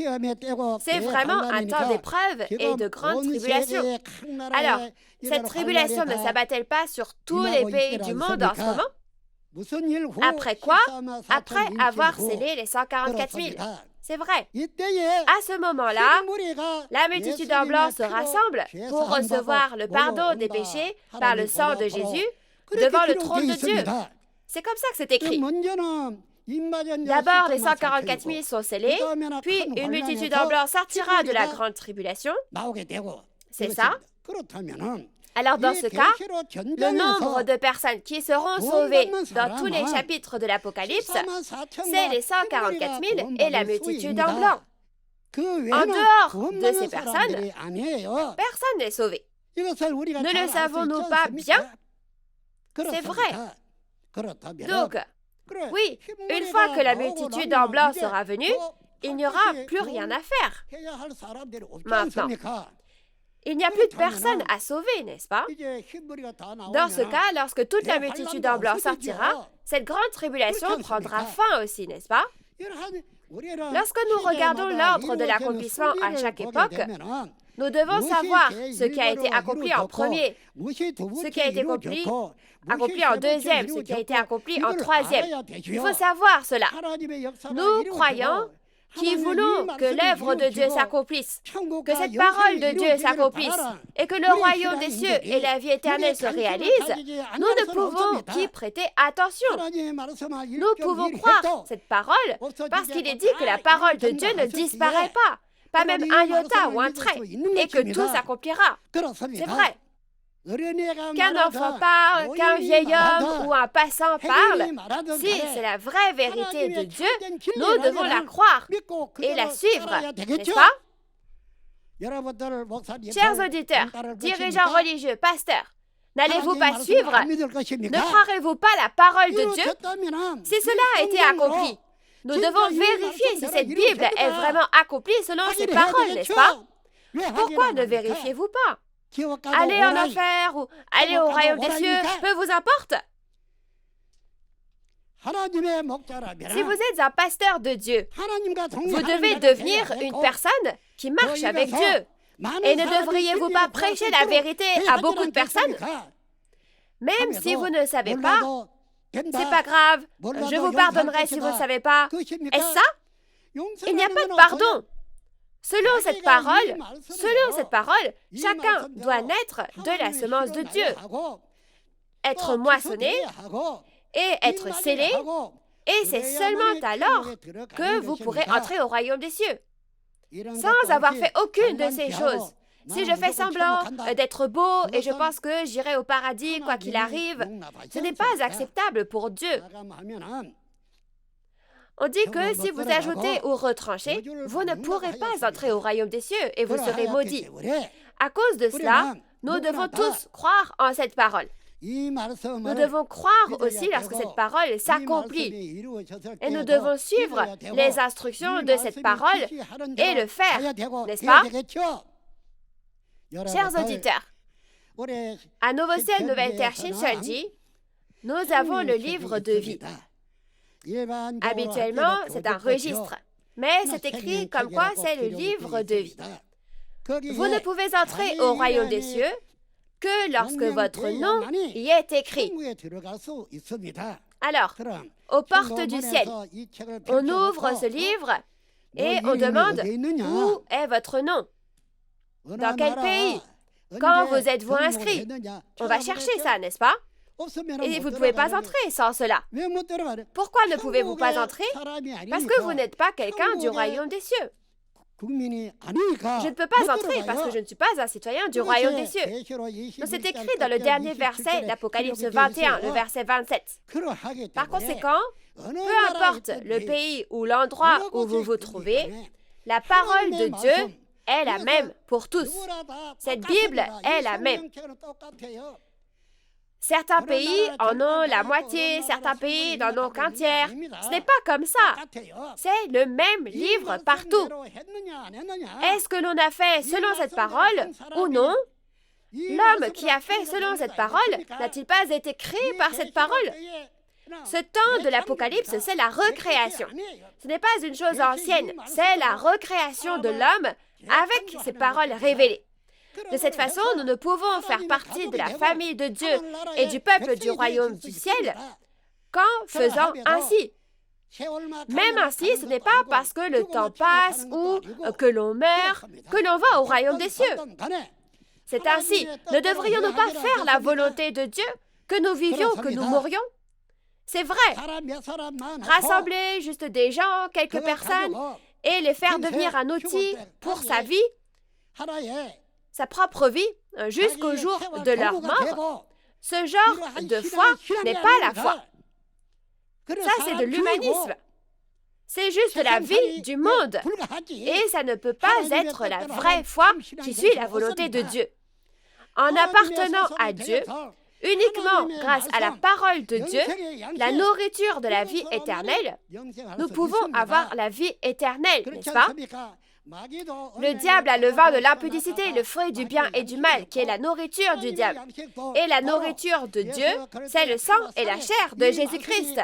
C'est vraiment un temps d'épreuve et de grande tribulation. Alors, cette tribulation ne s'abat-elle pas sur tous les pays du monde en ce moment? Après quoi? Après avoir scellé les 144 000. C'est vrai. À ce moment-là, la multitude en blanc se rassemble pour recevoir le pardon des péchés par le sang de Jésus devant le trône de Dieu. C'est comme ça que c'est écrit. D'abord, les 144 000 sont scellés, puis une multitude en blanc sortira de la grande tribulation. C'est ça. Alors dans ce cas, le nombre de personnes qui seront sauvées dans tous les chapitres de l'Apocalypse, c'est les 144 000 et la multitude en blanc. En dehors de ces personnes, personne n'est sauvé. Ne le savons-nous pas bien? C'est vrai. Donc, oui, une fois que la multitude en blanc sera venue, il n'y aura plus rien à faire. Maintenant, il n'y a plus de personnes à sauver, n'est-ce pas? Dans ce cas, lorsque toute la multitude en blanc sortira, cette grande tribulation prendra fin aussi, n'est-ce pas? Lorsque nous regardons l'ordre de l'accomplissement à chaque époque, nous devons savoir ce qui a été accompli en premier, ce qui a été accompli en deuxième, ce qui a été accompli en troisième. Il faut savoir cela. Nous croyons qui voulons que l'œuvre de Dieu s'accomplisse, que cette parole de Dieu s'accomplisse et que le royaume des cieux et la vie éternelle se réalisent, nous ne pouvons qu'y prêter attention. Nous pouvons croire cette parole parce qu'il est dit que la parole de Dieu ne disparaît pas même un iota ou un trait, et que tout s'accomplira. C'est vrai. Qu'un enfant parle, qu'un vieil homme ou un passant parle, si c'est la vraie vérité de Dieu, nous devons la croire et la suivre, n'est-ce pas? Chers auditeurs, dirigeants religieux, pasteurs, n'allez-vous pas suivre? Ne croirez-vous pas la parole de Dieu? Si cela a été accompli, nous devons vérifier si cette Bible est vraiment accomplie selon ses paroles, n'est-ce pas? Pourquoi ne vérifiez-vous pas? Aller en enfer ou aller au royaume des cieux, peu vous importe. Si vous êtes un pasteur de Dieu, vous devez devenir une personne qui marche avec Dieu. Et ne devriez-vous pas prêcher la vérité à beaucoup de personnes? Même si vous ne savez pas, c'est pas grave, je vous pardonnerai si vous ne savez pas. Est-ce ça? Il n'y a pas de pardon. Selon cette parole, chacun doit naître de la semence de Dieu, être moissonné et être scellé, et c'est seulement alors que vous pourrez entrer au royaume des cieux. Sans avoir fait aucune de ces choses. Si je fais semblant d'être beau et je pense que j'irai au paradis quoi qu'il arrive, ce n'est pas acceptable pour Dieu. On dit que si vous ajoutez ou retranchez, vous ne pourrez pas entrer au royaume des cieux et vous serez maudits. À cause de cela, nous devons tous croire en cette parole. Nous devons croire aussi lorsque cette parole s'accomplit. Et nous devons suivre les instructions de cette parole et le faire, n'est-ce pas? Chers auditeurs, à Nouveau Ciel, Nouvelle Terre, Shincheonji, nous avons le livre de vie. Habituellement, c'est un registre, mais c'est écrit comme quoi c'est le livre de vie. Vous ne pouvez entrer au royaume des cieux que lorsque votre nom y est écrit. Alors, aux portes du ciel, on ouvre ce livre et on demande où est votre nom? Dans quel pays? Quand vous êtes-vous inscrit? On va chercher ça, n'est-ce pas? Et vous ne pouvez pas entrer sans cela. Pourquoi ne pouvez-vous pas entrer? Parce que vous n'êtes pas quelqu'un du royaume des cieux. Je ne peux pas entrer parce que je ne suis pas un citoyen du royaume des cieux. Donc c'est écrit dans le dernier verset d'Apocalypse 21, le verset 27. Par conséquent, peu importe le pays ou l'endroit où vous vous trouvez, la parole de Dieu est la même pour tous. Cette Bible est la même. Certains pays en ont la moitié, certains pays n'en ont qu'un tiers. Ce n'est pas comme ça. C'est le même livre partout. Est-ce que l'on a fait selon cette parole ou non? L'homme qui a fait selon cette parole n'a-t-il pas été créé par cette parole? Ce temps de l'Apocalypse, c'est la recréation. Ce n'est pas une chose ancienne, c'est la recréation de l'homme avec ces paroles révélées. De cette façon, nous ne pouvons faire partie de la famille de Dieu et du peuple du royaume du ciel qu'en faisant ainsi. Même ainsi, ce n'est pas parce que le temps passe ou que l'on meurt que l'on va au royaume des cieux. C'est ainsi. Ne devrions-nous pas faire la volonté de Dieu, que nous vivions, que nous mourions? C'est vrai. Rassembler juste des gens, quelques personnes, et les faire devenir un outil pour sa vie, sa propre vie, jusqu'au jour de leur mort, ce genre de foi n'est pas la foi. Ça, c'est de l'humanisme. C'est juste de la vie du monde. Et ça ne peut pas être la vraie foi qui suit la volonté de Dieu. En appartenant à Dieu, uniquement grâce à la parole de Dieu, la nourriture de la vie éternelle, nous pouvons avoir la vie éternelle, n'est-ce pas? Le diable a le vin de l'impudicité, le fruit du bien et du mal, qui est la nourriture du diable. Et la nourriture de Dieu, c'est le sang et la chair de Jésus-Christ.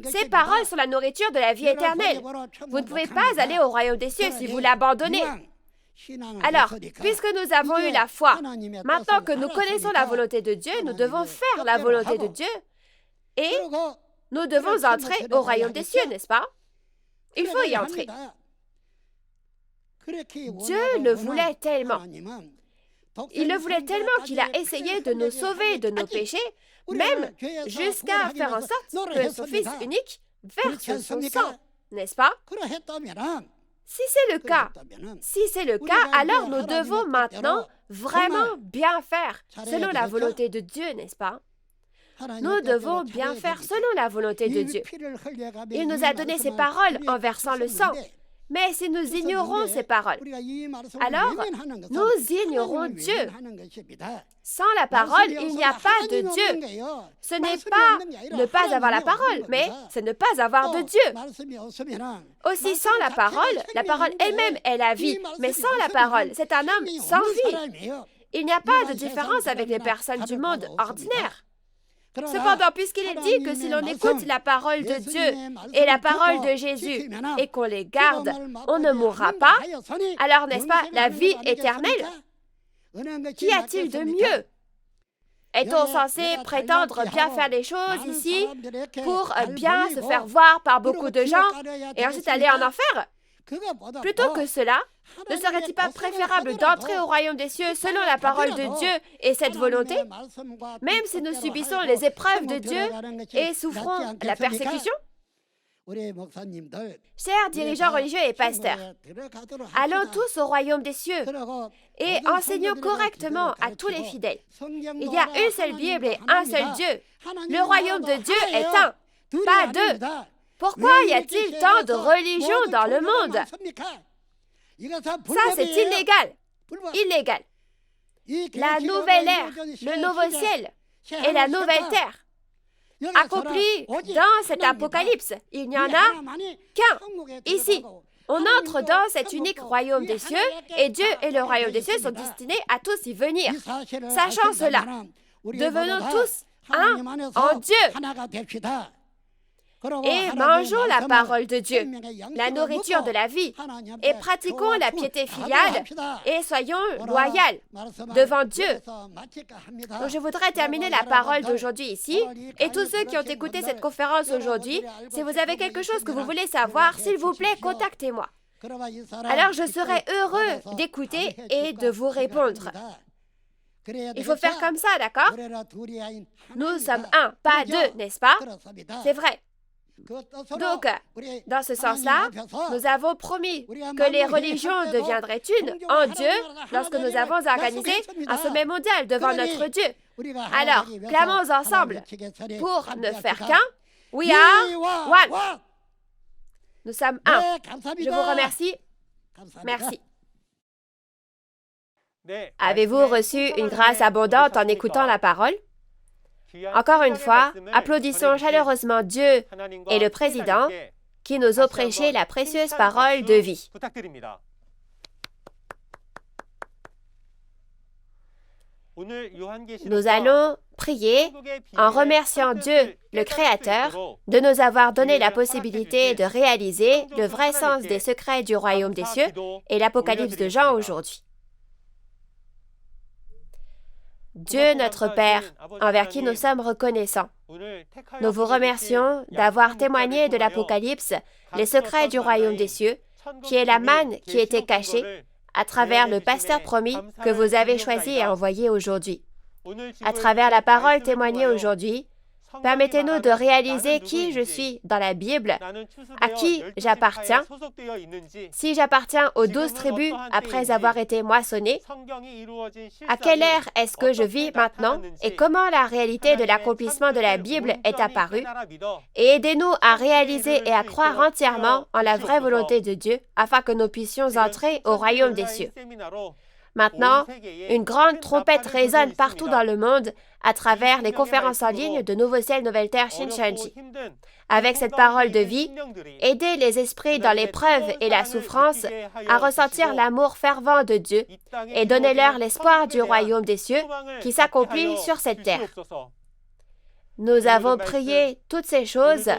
Ces paroles sont la nourriture de la vie éternelle. Vous ne pouvez pas aller au royaume des cieux si vous l'abandonnez. Alors, puisque nous avons eu la foi, maintenant que nous connaissons la volonté de Dieu, nous devons faire la volonté de Dieu et nous devons entrer au royaume des cieux, n'est-ce pas? Il faut y entrer. Dieu le voulait tellement. Il le voulait tellement qu'il a essayé de nous sauver de nos péchés, même jusqu'à faire en sorte que son Fils unique verse son sang, n'est-ce pas? Si c'est le cas, alors nous devons maintenant vraiment bien faire selon la volonté de Dieu, n'est-ce pas? Nous devons bien faire selon la volonté de Dieu. Il nous a donné ses paroles en versant le sang. Mais si nous ignorons ces paroles, alors nous ignorons Dieu. Sans la parole, il n'y a pas de Dieu. Ce n'est pas ne pas avoir la parole, mais c'est ne pas avoir de Dieu. Aussi, sans la parole elle-même est la vie, mais sans la parole, c'est un homme sans vie. Il n'y a pas de différence avec les personnes du monde ordinaire. Cependant, puisqu'il est dit que si l'on écoute la parole de Dieu et la parole de Jésus et qu'on les garde, on ne mourra pas, alors n'est-ce pas la vie éternelle? Qu'y a-t-il de mieux? Est-on censé prétendre bien faire les choses ici pour bien se faire voir par beaucoup de gens et ensuite aller en enfer? Plutôt que cela, ne serait-il pas préférable d'entrer au royaume des cieux selon la parole de Dieu et cette volonté, même si nous subissons les épreuves de Dieu et souffrons la persécution? Chers dirigeants religieux et pasteurs, allons tous au royaume des cieux et enseignons correctement à tous les fidèles. Il y a une seule Bible et un seul Dieu. Le royaume de Dieu est un, pas deux. Pourquoi y a-t-il tant de religions dans le monde? Ça, c'est illégal. Illégal. La nouvelle ère, le nouveau ciel et la nouvelle terre, accomplis dans cet apocalypse, il n'y en a qu'un. Ici, on entre dans cet unique royaume des cieux et Dieu et le royaume des cieux sont destinés à tous y venir. Sachant cela, devenons tous un en Dieu. et mangeons la parole de Dieu, la nourriture de la vie, et pratiquons la piété filiale et soyons loyaux devant Dieu. Donc, je voudrais terminer la parole d'aujourd'hui ici, et tous ceux qui ont écouté cette conférence aujourd'hui, si vous avez quelque chose que vous voulez savoir, s'il vous plaît, contactez-moi. Alors, je serai heureux d'écouter et de vous répondre. Il faut faire comme ça, d'accord? Nous sommes un, pas deux, n'est-ce pas? C'est vrai. Donc, dans ce sens-là, nous avons promis que les religions deviendraient une en Dieu lorsque nous avons organisé un sommet mondial devant notre Dieu. Alors, clamons ensemble pour ne faire qu'un. We are one. Nous sommes un. Je vous remercie. Merci. Avez-vous reçu une grâce abondante en écoutant la parole? Encore une fois, applaudissons chaleureusement Dieu et le Président qui nous ont prêché la précieuse parole de vie. Nous allons prier en remerciant Dieu, le Créateur, de nous avoir donné la possibilité de réaliser le vrai sens des secrets du royaume des cieux et l'Apocalypse de Jean aujourd'hui. Dieu notre Père, envers qui nous sommes reconnaissants, nous vous remercions d'avoir témoigné de l'Apocalypse, les secrets du royaume des cieux, qui est la manne qui était cachée, à travers le pasteur promis que vous avez choisi et envoyé aujourd'hui. À travers la parole témoignée aujourd'hui, permettez-nous de réaliser qui je suis dans la Bible, à qui j'appartiens, si j'appartiens aux 12 tribus après avoir été moissonné, à quelle ère est-ce que je vis maintenant et comment la réalité de l'accomplissement de la Bible est apparue, et aidez-nous à réaliser et à croire entièrement en la vraie volonté de Dieu afin que nous puissions entrer au royaume des cieux. Maintenant, une grande trompette résonne partout dans le monde à travers les conférences en ligne de Nouveau Ciel, Nouvelle Terre, Shincheonji. Avec cette parole de vie, aidez les esprits dans l'épreuve et la souffrance à ressentir l'amour fervent de Dieu et donnez-leur l'espoir du royaume des cieux qui s'accomplit sur cette terre. Nous avons prié toutes ces choses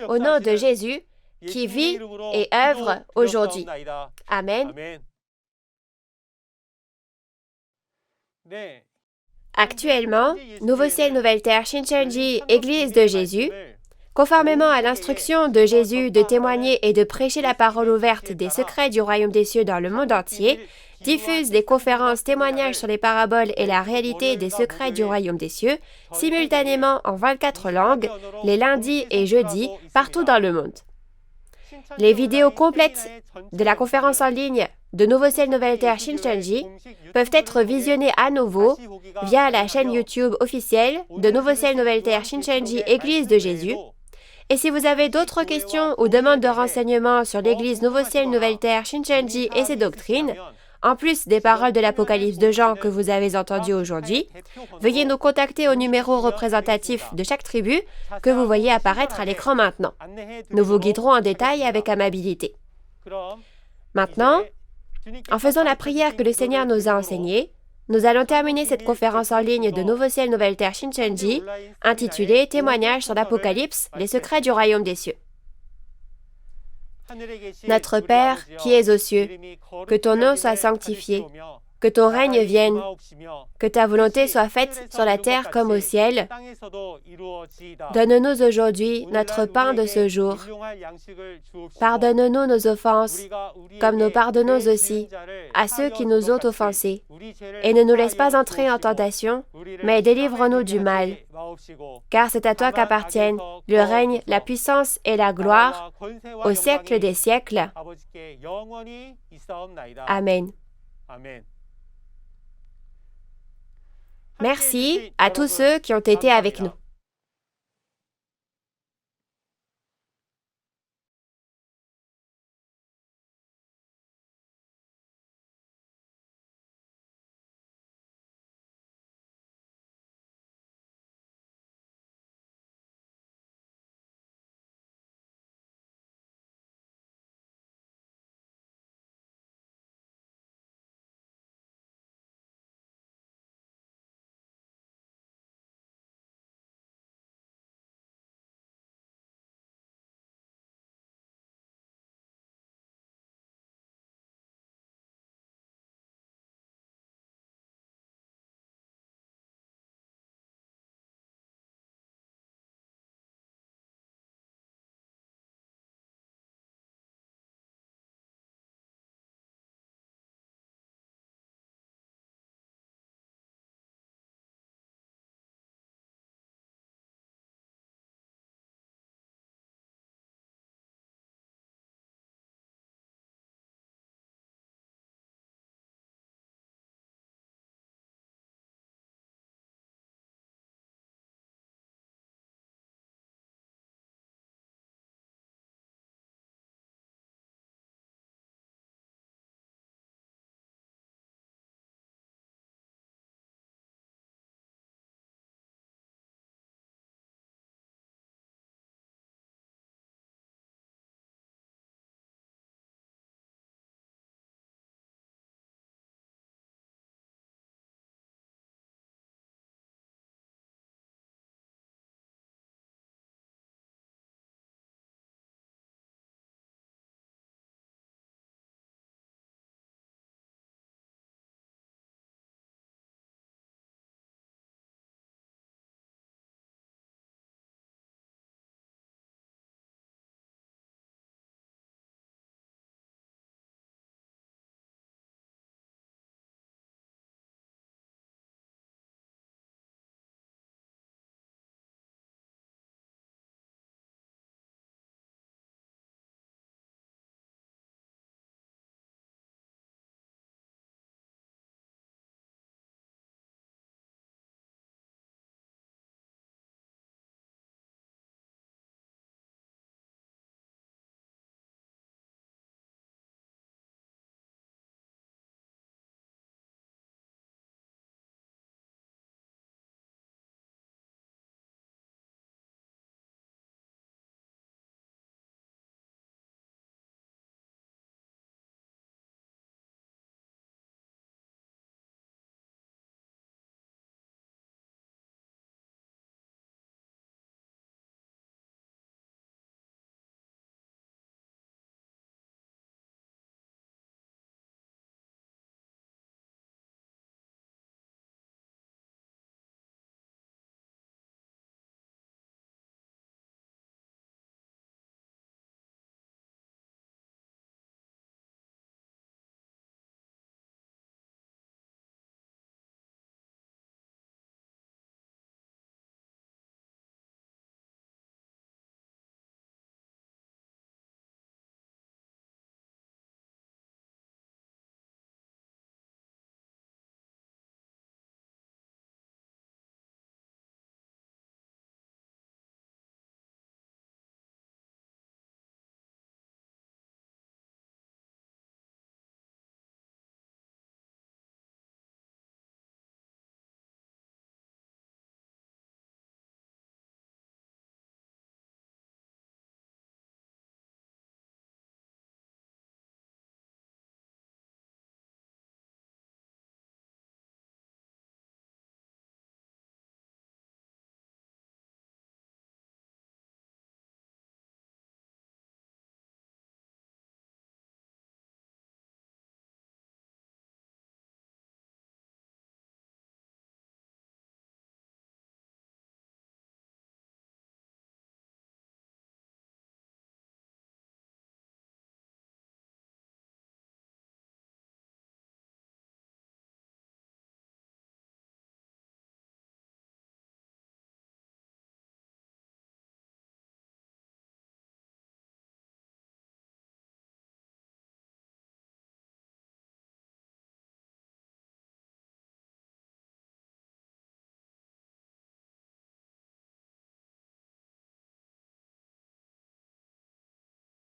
au nom de Jésus qui vit et œuvre aujourd'hui. Amen. Actuellement, Nouveau Ciel, Nouvelle Terre, Shincheonji, Église de Jésus, conformément à l'instruction de Jésus de témoigner et de prêcher la parole ouverte des secrets du royaume des cieux dans le monde entier, diffuse des conférences témoignages sur les paraboles et la réalité des secrets du royaume des cieux, simultanément en 24 langues, les lundis et jeudis, partout dans le monde. Les vidéos complètes de la conférence en ligne de Nouveau Ciel, Nouvelle Terre, Shincheonji peuvent être visionnées à nouveau via la chaîne YouTube officielle de Nouveau Ciel, Nouvelle Terre, Shincheonji, Église de Jésus. Et si vous avez d'autres questions ou demandes de renseignements sur l'Église Nouveau Ciel, Nouvelle Terre, Shincheonji et ses doctrines, en plus des paroles de l'Apocalypse de Jean que vous avez entendues aujourd'hui, veuillez nous contacter au numéro représentatif de chaque tribu que vous voyez apparaître à l'écran maintenant. Nous vous guiderons en détail avec amabilité. Maintenant, en faisant la prière que le Seigneur nous a enseignée, nous allons terminer cette conférence en ligne de Nouveau Ciel, Nouvelle Terre, Shincheonji, intitulée « Témoignage sur l'Apocalypse, les secrets du royaume des cieux ». Notre Père qui es aux cieux, que ton nom soit sanctifié, que ton règne vienne, que ta volonté soit faite sur la terre comme au ciel. Donne-nous aujourd'hui notre pain de ce jour. Pardonne-nous nos offenses, comme nous pardonnons aussi à ceux qui nous ont offensés. Et ne nous laisse pas entrer en tentation, mais délivre-nous du mal. Car c'est à toi qu'appartiennent le règne, la puissance et la gloire au siècle des siècles. Amen. Merci à tous ceux qui ont été avec nous.